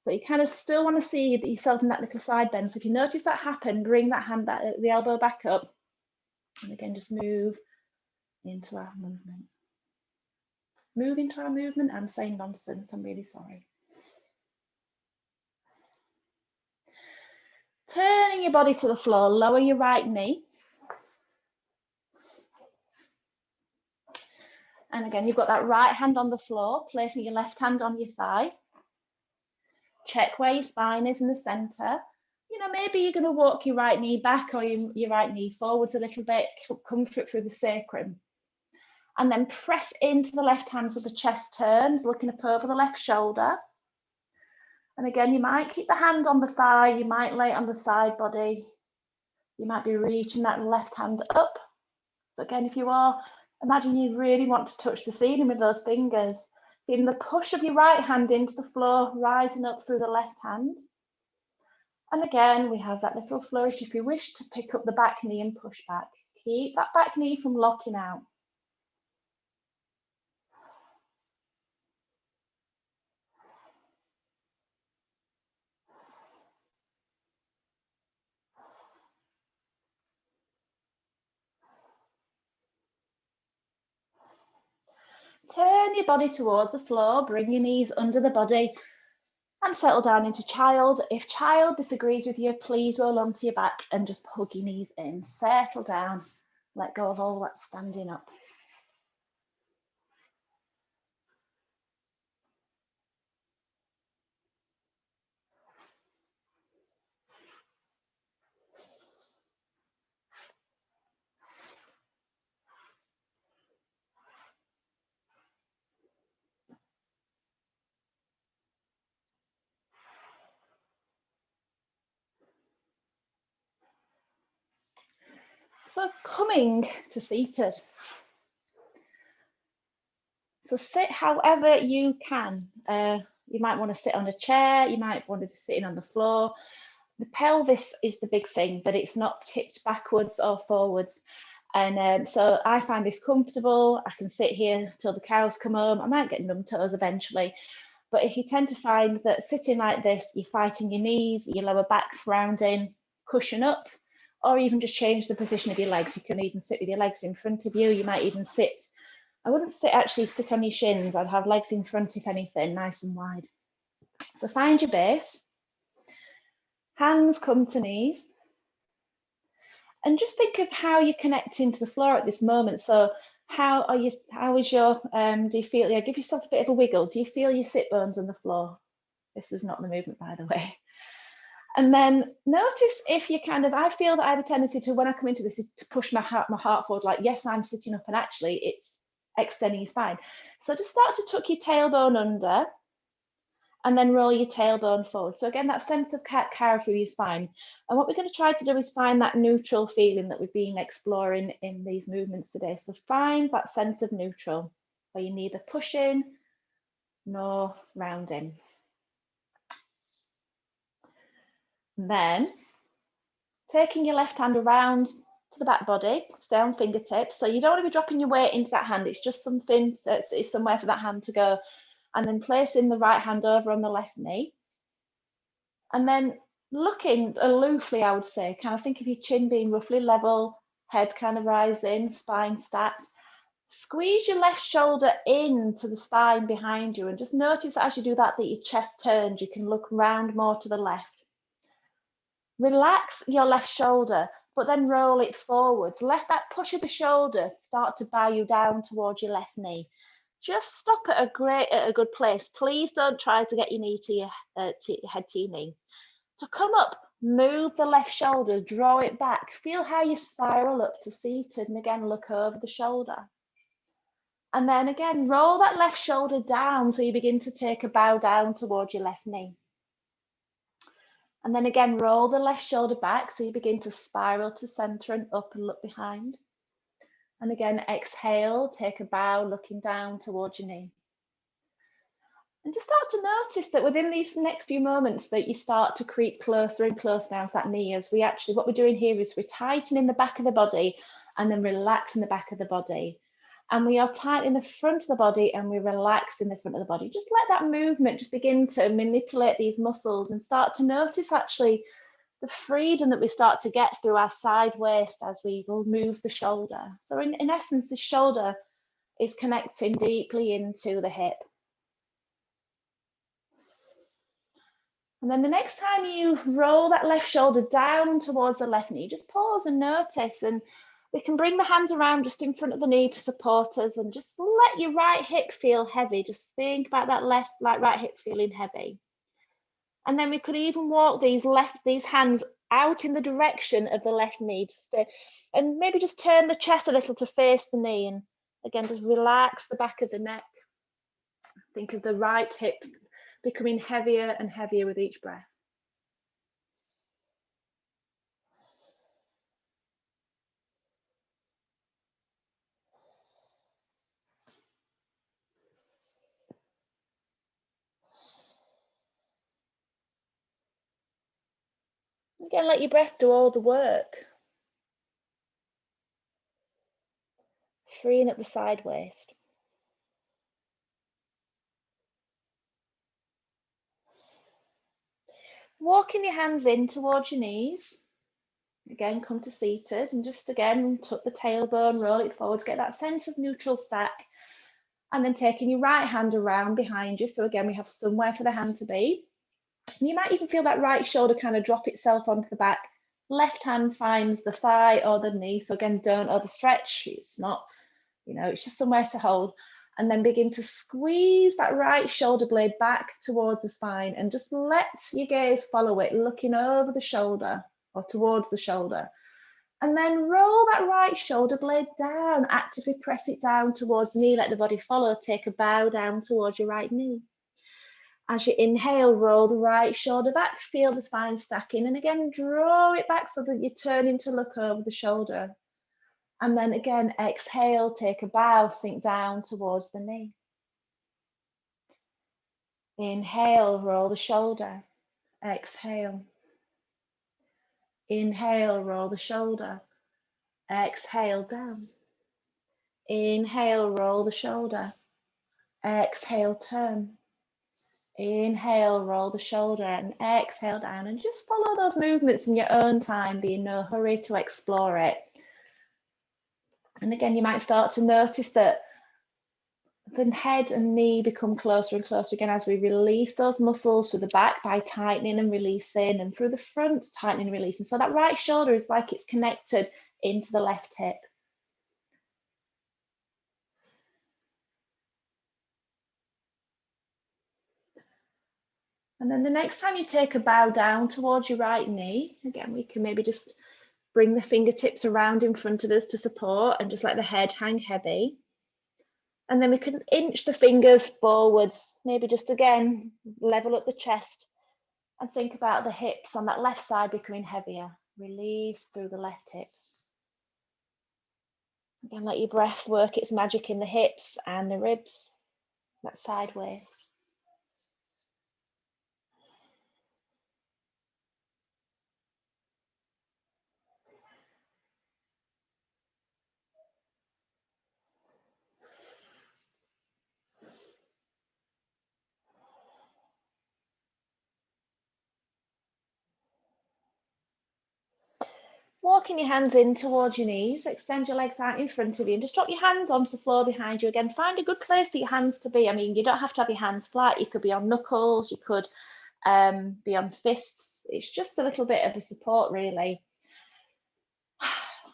[SPEAKER 1] So you kind of still want to see yourself in that little side bend. So if you notice that happen, bring that hand back, the elbow back up. And again, just move into our movement. Move into our movement. I'm saying nonsense. I'm really sorry. Turning your body to the floor, lower your right knee. And again, you've got that right hand on the floor, placing your left hand on your thigh. Check where your spine is in the center. You know, maybe you're going to walk your right knee back or your right knee forwards a little bit, comfort through the sacrum. And then press into the left hand so the chest turns, looking up over the left shoulder. And again, you might keep the hand on the thigh, you might lay it on the side body. You might be reaching that left hand up. So again, if you are, imagine you really want to touch the ceiling with those fingers. Feeling the push of your right hand into the floor, rising up through the left hand. And again, we have that little flourish if you wish to pick up the back knee and push back. Keep that back knee from locking out. Turn your body towards the floor, bring your knees under the body and settle down into child. If child disagrees with you, please roll onto your back and just hug your knees in. Settle down, let go of all that standing up. So coming to seated. So sit however you can. You might want to sit on a chair, you might want to be sitting on the floor. The pelvis is the big thing, that it's not tipped backwards or forwards. And so I find this comfortable. I can sit here till the cows come home. I might get numb toes eventually. But if you tend to find that sitting like this, you're fighting your knees, your lower back's rounding, cushion up, or even just change the position of your legs. You can even sit with your legs in front of you. You might even sit, I wouldn't actually sit on your shins. I'd have legs in front, if anything, nice and wide. So find your base. Hands come to knees. And just think of how you're connecting to the floor at this moment. So how is your, do you feel, give yourself a bit of a wiggle. Do you feel your sit bones on the floor? This is not the movement, by the way. And then notice if you I feel that I have a tendency to, when I come into this, to push my heart forward, like, yes, I'm sitting up, and actually it's extending your spine. So just start to tuck your tailbone under and then roll your tailbone forward. So again, that sense of cat-cow through your spine. And what we're going to try to do is find that neutral feeling that we've been exploring in these movements today. So find that sense of neutral, where you're neither pushing nor rounding. Then taking your left hand around to the back body, stay on fingertips. So you don't want to be dropping your weight into that hand. It's just something, so it's somewhere for that hand to go. And then placing the right hand over on the left knee. And then looking aloofly, I would say, kind of think of your chin being roughly level, head kind of rising, spine stacked. Squeeze your left shoulder into the spine behind you, and just notice as you do that, that your chest turns. You can look round more to the left. Relax your left shoulder, but then roll it forwards. Let that push of the shoulder start to bow you down towards your left knee. Just stop at a good place. Please don't try to get your knee to your head to your knee. To come up, move the left shoulder, draw it back. Feel how you spiral up to seated, and again, look over the shoulder. And then again, roll that left shoulder down so you begin to take a bow down towards your left knee. And then again, roll the left shoulder back so you begin to spiral to center and up and look behind. And again, exhale, take a bow, looking down towards your knee. And just start to notice that within these next few moments that you start to creep closer and closer down to that knee, as we actually, what we're doing here is we're tightening the back of the body and then relaxing the back of the body. And we are tightening the front of the body and we're relaxing the front of the body. Just let that movement just begin to manipulate these muscles and start to notice actually the freedom that we start to get through our side waist as we will move the shoulder. So in essence, the shoulder is connecting deeply into the hip. And then the next time you roll that left shoulder down towards the left knee, just pause and notice. And we can bring the hands around just in front of the knee to support us and just let your right hip feel heavy. Just think about that right hip feeling heavy. And then we could even walk these hands out in the direction of the left knee, and maybe just turn the chest a little to face the knee. And again, just relax the back of the neck. Think of the right hip becoming heavier and heavier with each breath. Again, let your breath do all the work. Freeing up the side waist. Walking your hands in towards your knees. Again, come to seated and just again, tuck the tailbone, roll it forwards, get that sense of neutral stack. And then taking your right hand around behind you. So again, we have somewhere for the hand to be. And you might even feel that right shoulder kind of drop itself onto the back. Left hand finds the thigh or the knee. So again, don't overstretch. It's not, it's just somewhere to hold. And then begin to squeeze that right shoulder blade back towards the spine and just let your gaze follow it, looking over the shoulder or towards the shoulder. And then roll that right shoulder blade down, actively press it down towards the knee, let the body follow, take a bow down towards your right knee. As you inhale, roll the right shoulder back, feel the spine stacking, and again, draw it back so that you're turning to look over the shoulder. And then again, exhale, take a bow, sink down towards the knee. Inhale, roll the shoulder, exhale. Inhale, roll the shoulder, exhale down. Inhale, roll the shoulder, exhale, turn. Inhale, roll the shoulder and exhale down, and just follow those movements in your own time, be in no hurry to explore it. And again, you might start to notice that the head and knee become closer and closer again as we release those muscles through the back by tightening and releasing, and through the front, tightening and releasing. So that right shoulder is like it's connected into the left hip. And then the next time you take a bow down towards your right knee, again, we can maybe just bring the fingertips around in front of us to support and just let the head hang heavy. And then we can inch the fingers forwards, maybe just again, level up the chest and think about the hips on that left side becoming heavier. Release through the left hips. Again, let your breath work its magic in the hips and the ribs, that side waist. Walking your hands in towards your knees, extend your legs out in front of you and just drop your hands onto the floor behind you. Again, find a good place for your hands to be. I mean, you don't have to have your hands flat. You could be on knuckles, you could be on fists. It's just a little bit of a support, really.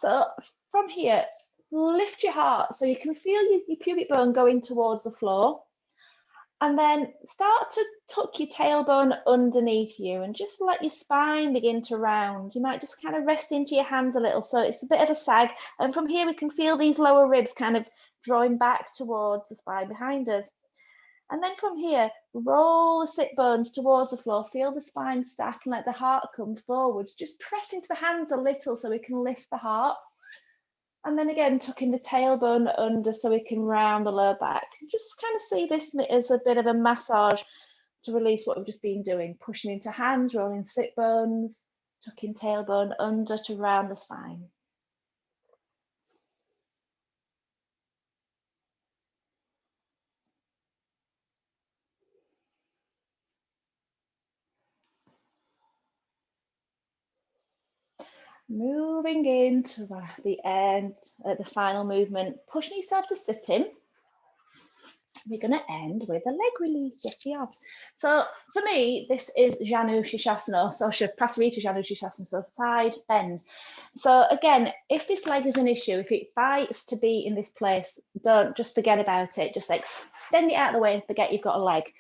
[SPEAKER 1] So from here, lift your heart so you can feel your pubic bone going towards the floor. And then start to tuck your tailbone underneath you and just let your spine begin to round. You might just kind of rest into your hands a little, so it's a bit of a sag. And from here, we can feel these lower ribs kind of drawing back towards the spine behind us. And then from here, roll the sit bones towards the floor, feel the spine stack and let the heart come forward. Just press into the hands a little so we can lift the heart. And then again, tucking the tailbone under so we can round the lower back. Just kind of see this as a bit of a massage to release what we've just been doing, pushing into hands, rolling sit bones, tucking tailbone under to round the spine. Moving into the end, the final movement, pushing yourself to sitting. We're going to end with a leg release. Yes, we are. So for me, this is Janu Shirshasana, so Prasarita Janu Shirshasana, so side bend. So again, if this leg is an issue, if it fights to be in this place, don't just forget about it. Just extend it out of the way and forget you've got a leg,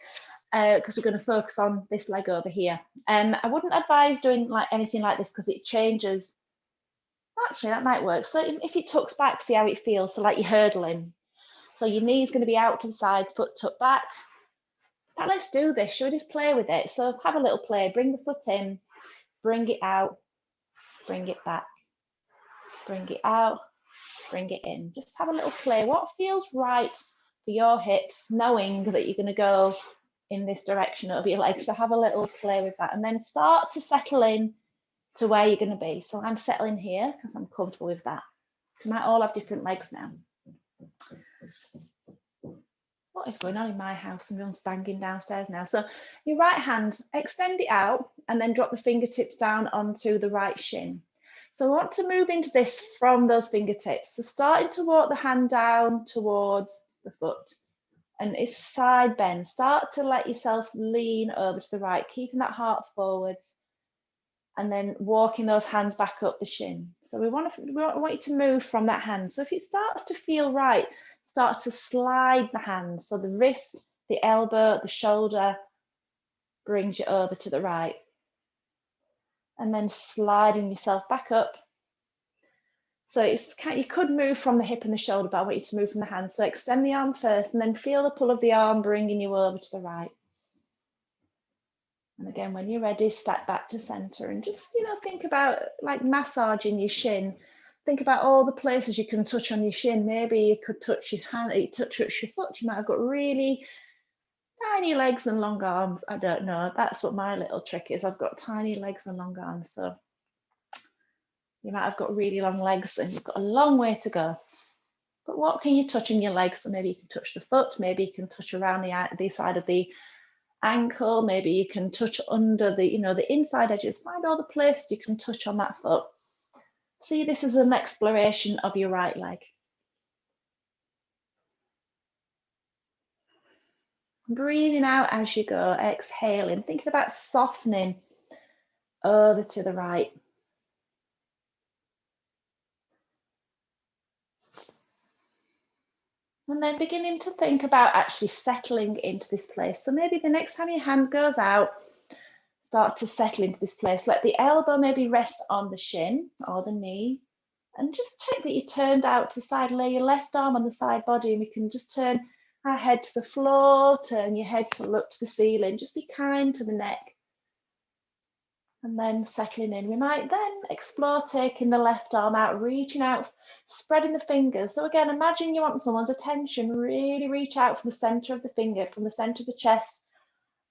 [SPEAKER 1] because we're going to focus on this leg over here. I wouldn't advise doing anything like this because it changes. Actually, that might work. So if it tucks back, see how it feels. So like you're hurdling. So your knee's going to be out to the side, foot tucked back. Now let's do this. Should we just play with it? So have a little play. Bring the foot in, bring it out, bring it back, bring it out, bring it in. Just have a little play. What feels right for your hips, knowing that you're going to go in this direction over your legs. So have a little play with that. And then start to settle in to where you're going to be. So I'm settling here because I'm comfortable with that. We might all have different legs now. What is going on in my house? Everyone's banging downstairs now. So your right hand, extend it out and then drop the fingertips down onto the right shin. So I want to move into this from those fingertips. So starting to walk the hand down towards the foot. And it's side bend. Start to let yourself lean over to the right, keeping that heart forwards. And then walking those hands back up the shin. So we want you to move from that hand. So if it starts to feel right, start to slide the hand. So the wrist, the elbow, the shoulder brings you over to the right. And then sliding yourself back up. So you could move from the hip and the shoulder, but I want you to move from the hand. So extend the arm first and then feel the pull of the arm bringing you over to the right. And again, when you're ready, step back to center and just, think about like massaging your shin. Think about all the places you can touch on your shin. Maybe you could touch your hand, touch your foot. You might have got really tiny legs and long arms. I don't know. That's what my little trick is. I've got tiny legs and long arms. So you might have got really long legs and you've got a long way to go. But what can you touch in your legs? So maybe you can touch the foot. Maybe you can touch around the side of the ankle. Maybe you can touch under the the inside edges. Find all the places you can touch on that foot. See this as an exploration of your right leg. Breathing out as you go, exhaling, thinking about softening over to the right. And then beginning to think about actually settling into this place. So maybe the next time your hand goes out, start to settle into this place. Let the elbow maybe rest on the shin or the knee. And just check that you turned out to the side. Lay your left arm on the side body and we can just turn our head to the floor, turn your head to look to the ceiling. Just be kind to the neck. And then settling in. We might then explore taking the left arm out, reaching out, spreading the fingers. So again, imagine you want someone's attention. Really reach out from the center of the finger, from the center of the chest.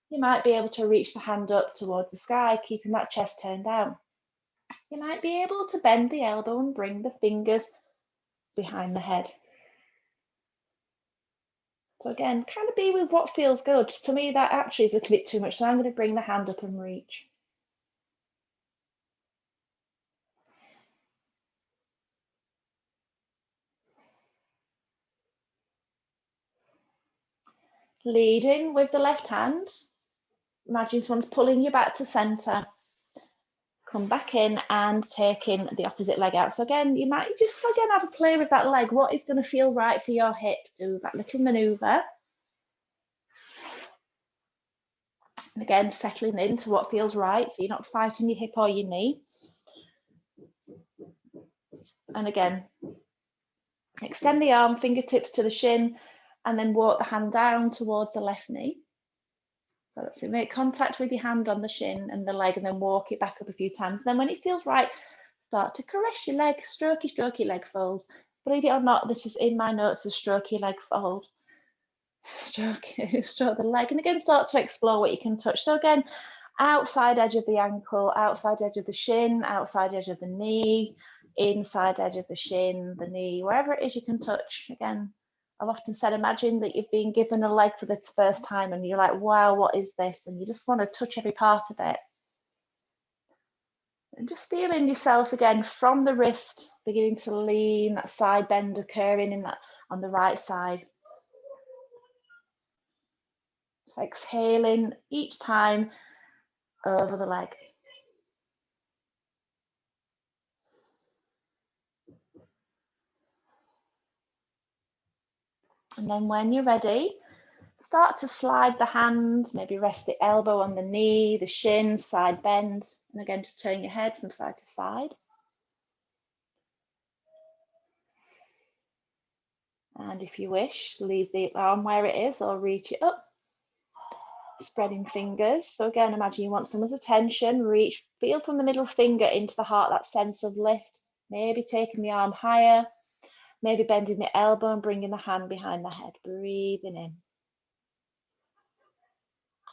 [SPEAKER 1] You might be able to reach the hand up towards the sky, keeping that chest turned down. You might be able to bend the elbow and bring the fingers behind the head. So again, kind of be with what feels good. For me, that actually is a little bit too much. So I'm going to bring the hand up and reach. Leading with the left hand. Imagine someone's pulling you back to center. Come back in and taking the opposite leg out. So again, you might just again have a play with that leg. What is going to feel right for your hip? Do that little maneuver. And again, settling into what feels right. So you're not fighting your hip or your knee. And again, Extend the arm, fingertips to the shin, and then walk the hand down towards the left knee. So that's it. Make contact with your hand on the shin and the leg, and then walk it back up a few times. Then when it feels right, start to caress your leg, strokey leg folds. Believe it or not, this is in my notes, a strokey leg fold. Stroke the leg, and again start to explore what you can touch. So again, outside edge of the ankle, outside edge of the shin, outside edge of the knee, inside edge of the shin, the knee, wherever it is you can touch. Again, I've often said, imagine that you've been given a leg for the first time and you're like, wow, what is this? And you just want to touch every part of it. And just feeling yourself again from the wrist, beginning to lean, that side bend occurring in that on the right side. So exhaling each time over the leg. And then when you're ready, start to slide the hand, maybe rest the elbow on the knee, the shin, side bend. And again, just turn your head from side to side. And if you wish, leave the arm where it is or reach it up. Spreading fingers. So again, imagine you want someone's attention. Reach, feel from the middle finger into the heart, that sense of lift. Maybe taking the arm higher, maybe bending the elbow and bringing the hand behind the head. Breathing in.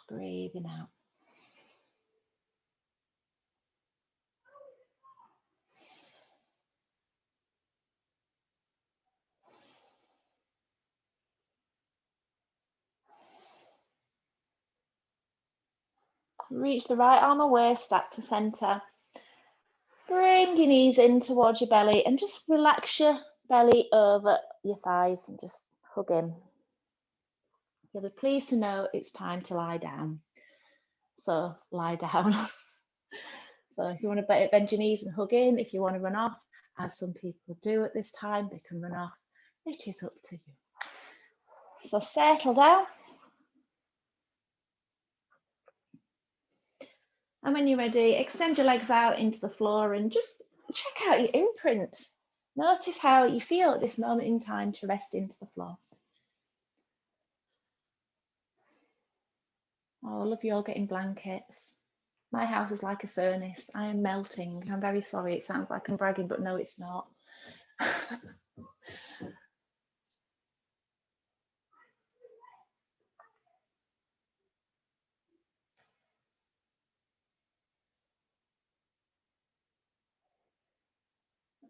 [SPEAKER 1] Breathing out. Reach the right arm away, stack to center. Bring your knees in towards your belly and just relax your belly over your thighs and just hug in. You'll be pleased to know it's time to lie down. So lie down. So if you want to bend your knees and hug in, if you want to run off, as some people do at this time, they can run off. It is up to you. So settle down. And when you're ready, extend your legs out into the floor and just check out your imprint. Notice how you feel at this moment in time to rest into the floor. Oh, I love yoga in blankets. My house is like a furnace. I am melting. I'm very sorry. It sounds like I'm bragging, but no, it's not.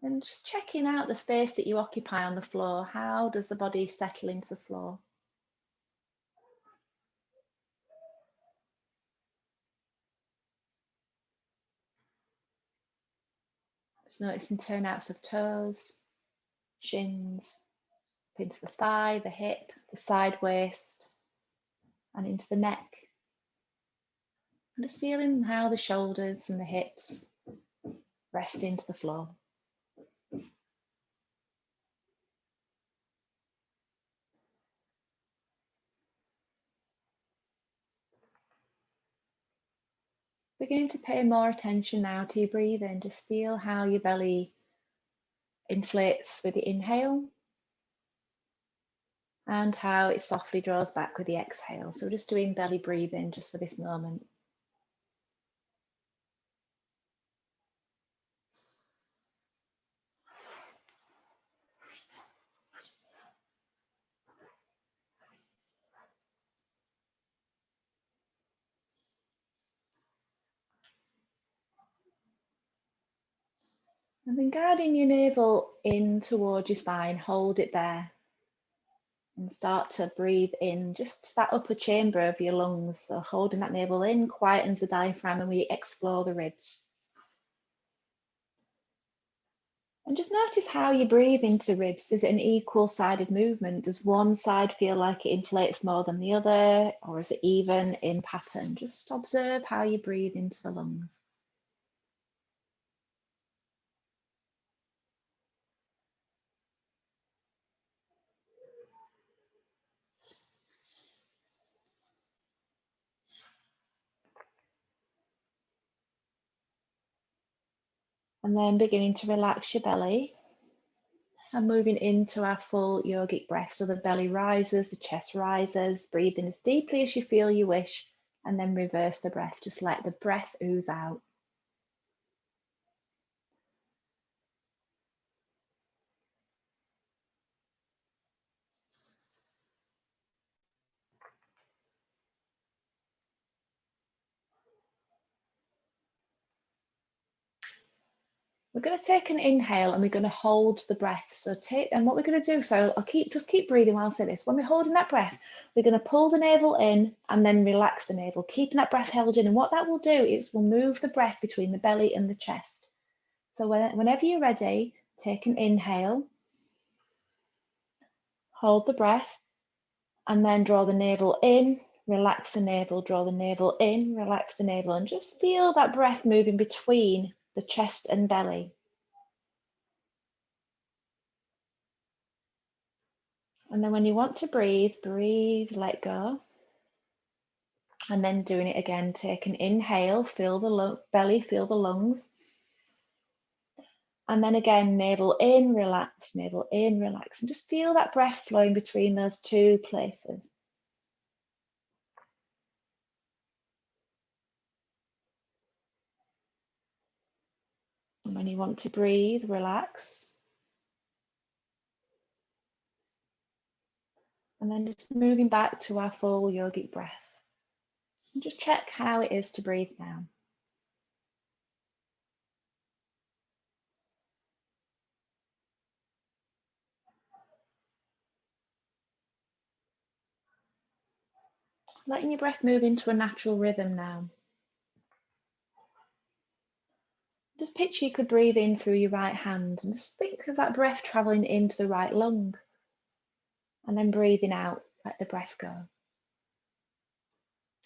[SPEAKER 1] And just checking out the space that you occupy on the floor. How does the body settle into the floor? Just noticing turnouts of toes, shins, up into the thigh, the hip, the side waist, and into the neck. And just feeling how the shoulders and the hips rest into the floor. Beginning to pay more attention now to your breathing. Just feel how your belly inflates with the inhale and how it softly draws back with the exhale. So just doing belly breathing just for this moment. And then guiding your navel in towards your spine, hold it there. And start to breathe in just that upper chamber of your lungs. So holding that navel in quietens the diaphragm and we explore the ribs. And just notice how you breathe into the ribs. Is it an equal-sided movement? Does one side feel like it inflates more than the other? Or is it even in pattern? Just observe how you breathe into the lungs. And then beginning to relax your belly. And moving into our full yogic breath. So the belly rises, the chest rises, breathe in as deeply as you feel you wish, and then reverse the breath. Just let the breath ooze out. We're going to take an inhale and we're going to hold the breath. So and what we're going to do, so I'll just keep breathing while I say this. When we're holding that breath, we're going to pull the navel in and then relax the navel, keeping that breath held in. And what that will do is we'll move the breath between the belly and the chest. So whenever you're ready, take an inhale, hold the breath, and then draw the navel in, relax the navel, draw the navel in, relax the navel, and just feel that breath moving between the chest and belly. And then when you want to breathe, let go. And then doing it again, take an inhale, feel the belly, feel the lungs. And then again, navel in, relax, and just feel that breath flowing between those two places. And when you want to breathe, relax. And then just moving back to our full yogic breath. And just check how it is to breathe now. Letting your breath move into a natural rhythm now. Just picture you could breathe in through your right hand and just think of that breath traveling into the right lung. And then breathing out, let the breath go.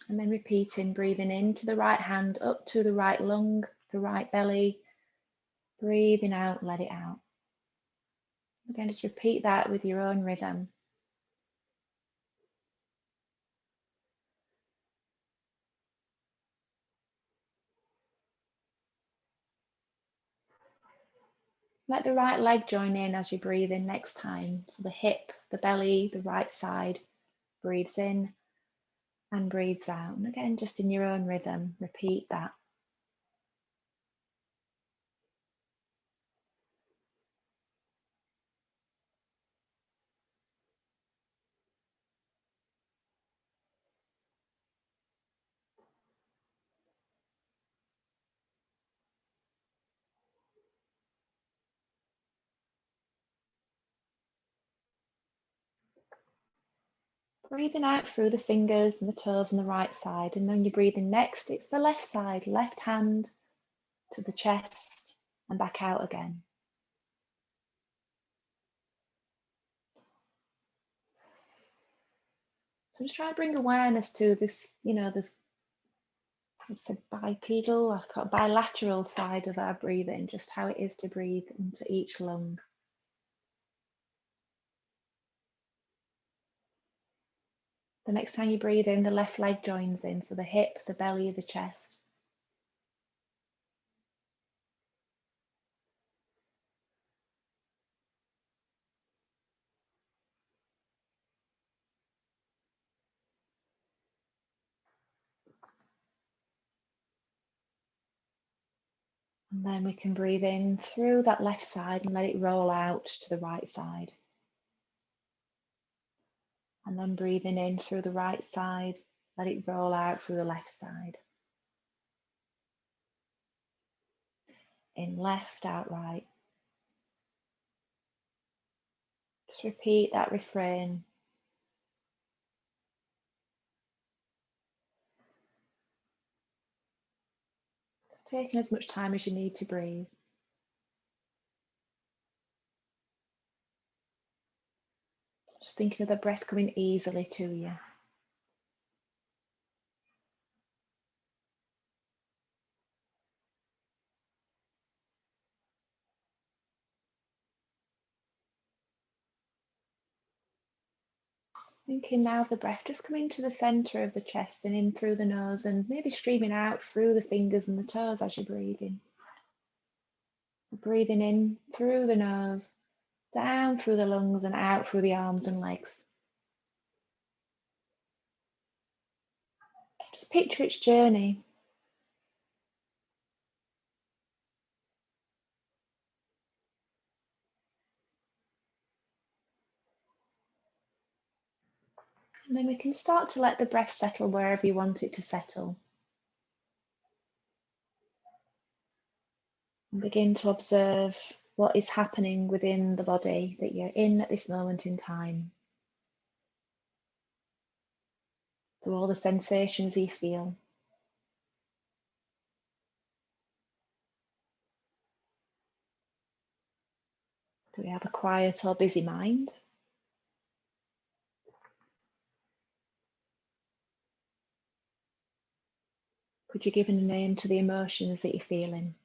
[SPEAKER 1] And then repeating, breathing into the right hand, up to the right lung, the right belly. Breathing out, let it out. Again, just repeat that with your own rhythm. Let the right leg join in as you breathe in next time. So the hip, the belly, the right side breathes in and breathes out. And again, just in your own rhythm, repeat that. Breathing out through the fingers and the toes on the right side. And then you're breathing next, it's the left side, left hand to the chest and back out again. So just try to bring awareness to this, this it's a bipedal, bilateral side of our breathing, just how it is to breathe into each lung. The next time you breathe in, the left leg joins in, so the hip, the belly, the chest. And then we can breathe in through that left side and let it roll out to the right side. And then breathing in through the right side, let it roll out through the left side. In left, out right. Just repeat that refrain. Taking as much time as you need to breathe. Just thinking of the breath coming easily to you. Thinking now of the breath just coming to the center of the chest and in through the nose and maybe streaming out through the fingers and the toes as you're breathing. Breathing in through the nose down through the lungs and out through the arms and legs. Just picture its journey. And then we can start to let the breath settle wherever you want it to settle. And begin to observe what is happening within the body that you're in at this moment in time. So all the sensations you feel. Do we have a quiet or busy mind? Could you give a name to the emotions that you're feeling?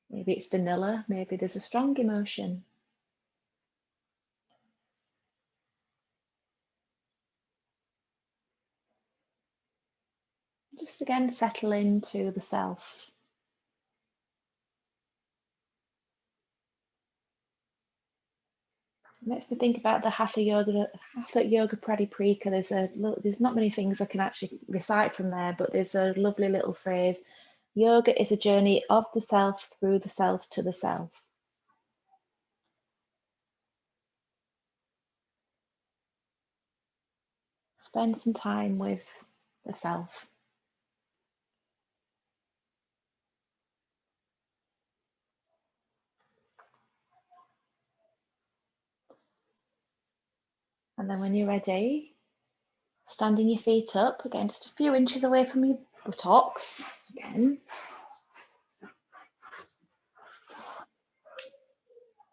[SPEAKER 1] Maybe it's vanilla, maybe there's a strong emotion. Just again, settle into the self. Makes me think about the Hatha Yoga Pratiprika. There's not many things I can actually recite from there, but there's a lovely little phrase. Yoga is a journey of the self through the self to the self. Spend some time with the self. And then when you're ready, standing your feet up, again, just a few inches away from your buttocks, again.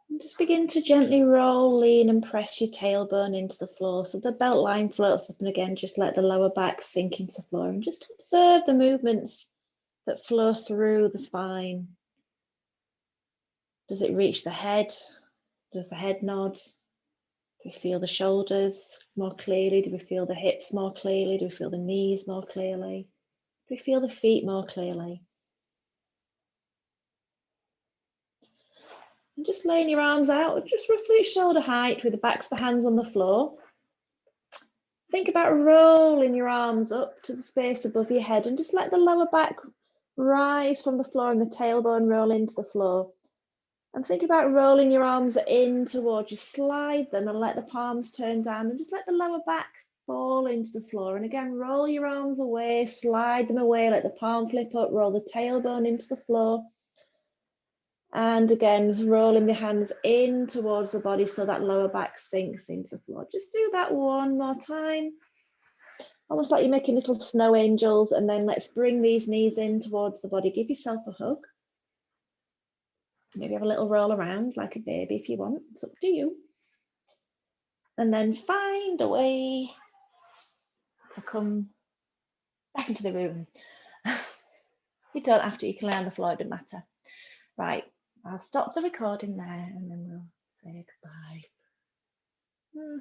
[SPEAKER 1] And just begin to gently roll, lean and press your tailbone into the floor. So the belt line floats up, and again, just let the lower back sink into the floor and just observe the movements that flow through the spine. Does it reach the head? Does the head nod? Do we feel the shoulders more clearly? Do we feel the hips more clearly? Do we feel the knees more clearly? Do we feel the feet more clearly? And just laying your arms out, just roughly shoulder height with the backs of the hands on the floor. Think about rolling your arms up to the space above your head and just let the lower back rise from the floor and the tailbone roll into the floor. And think about rolling your arms in towards you, slide them and let the palms turn down and just let the lower back fall into the floor. And again, roll your arms away, slide them away, let the palm flip up, roll the tailbone into the floor. And again, rolling the hands in towards the body so that lower back sinks into the floor. Just do that one more time. Almost like you're making little snow angels. And then let's bring these knees in towards the body. Give yourself a hug. Maybe have a little roll around like a baby if you want. It's up to you. And then find a way to come back into the room. You don't have to, you can lay on the floor, it doesn't matter. Right, I'll stop the recording there and then we'll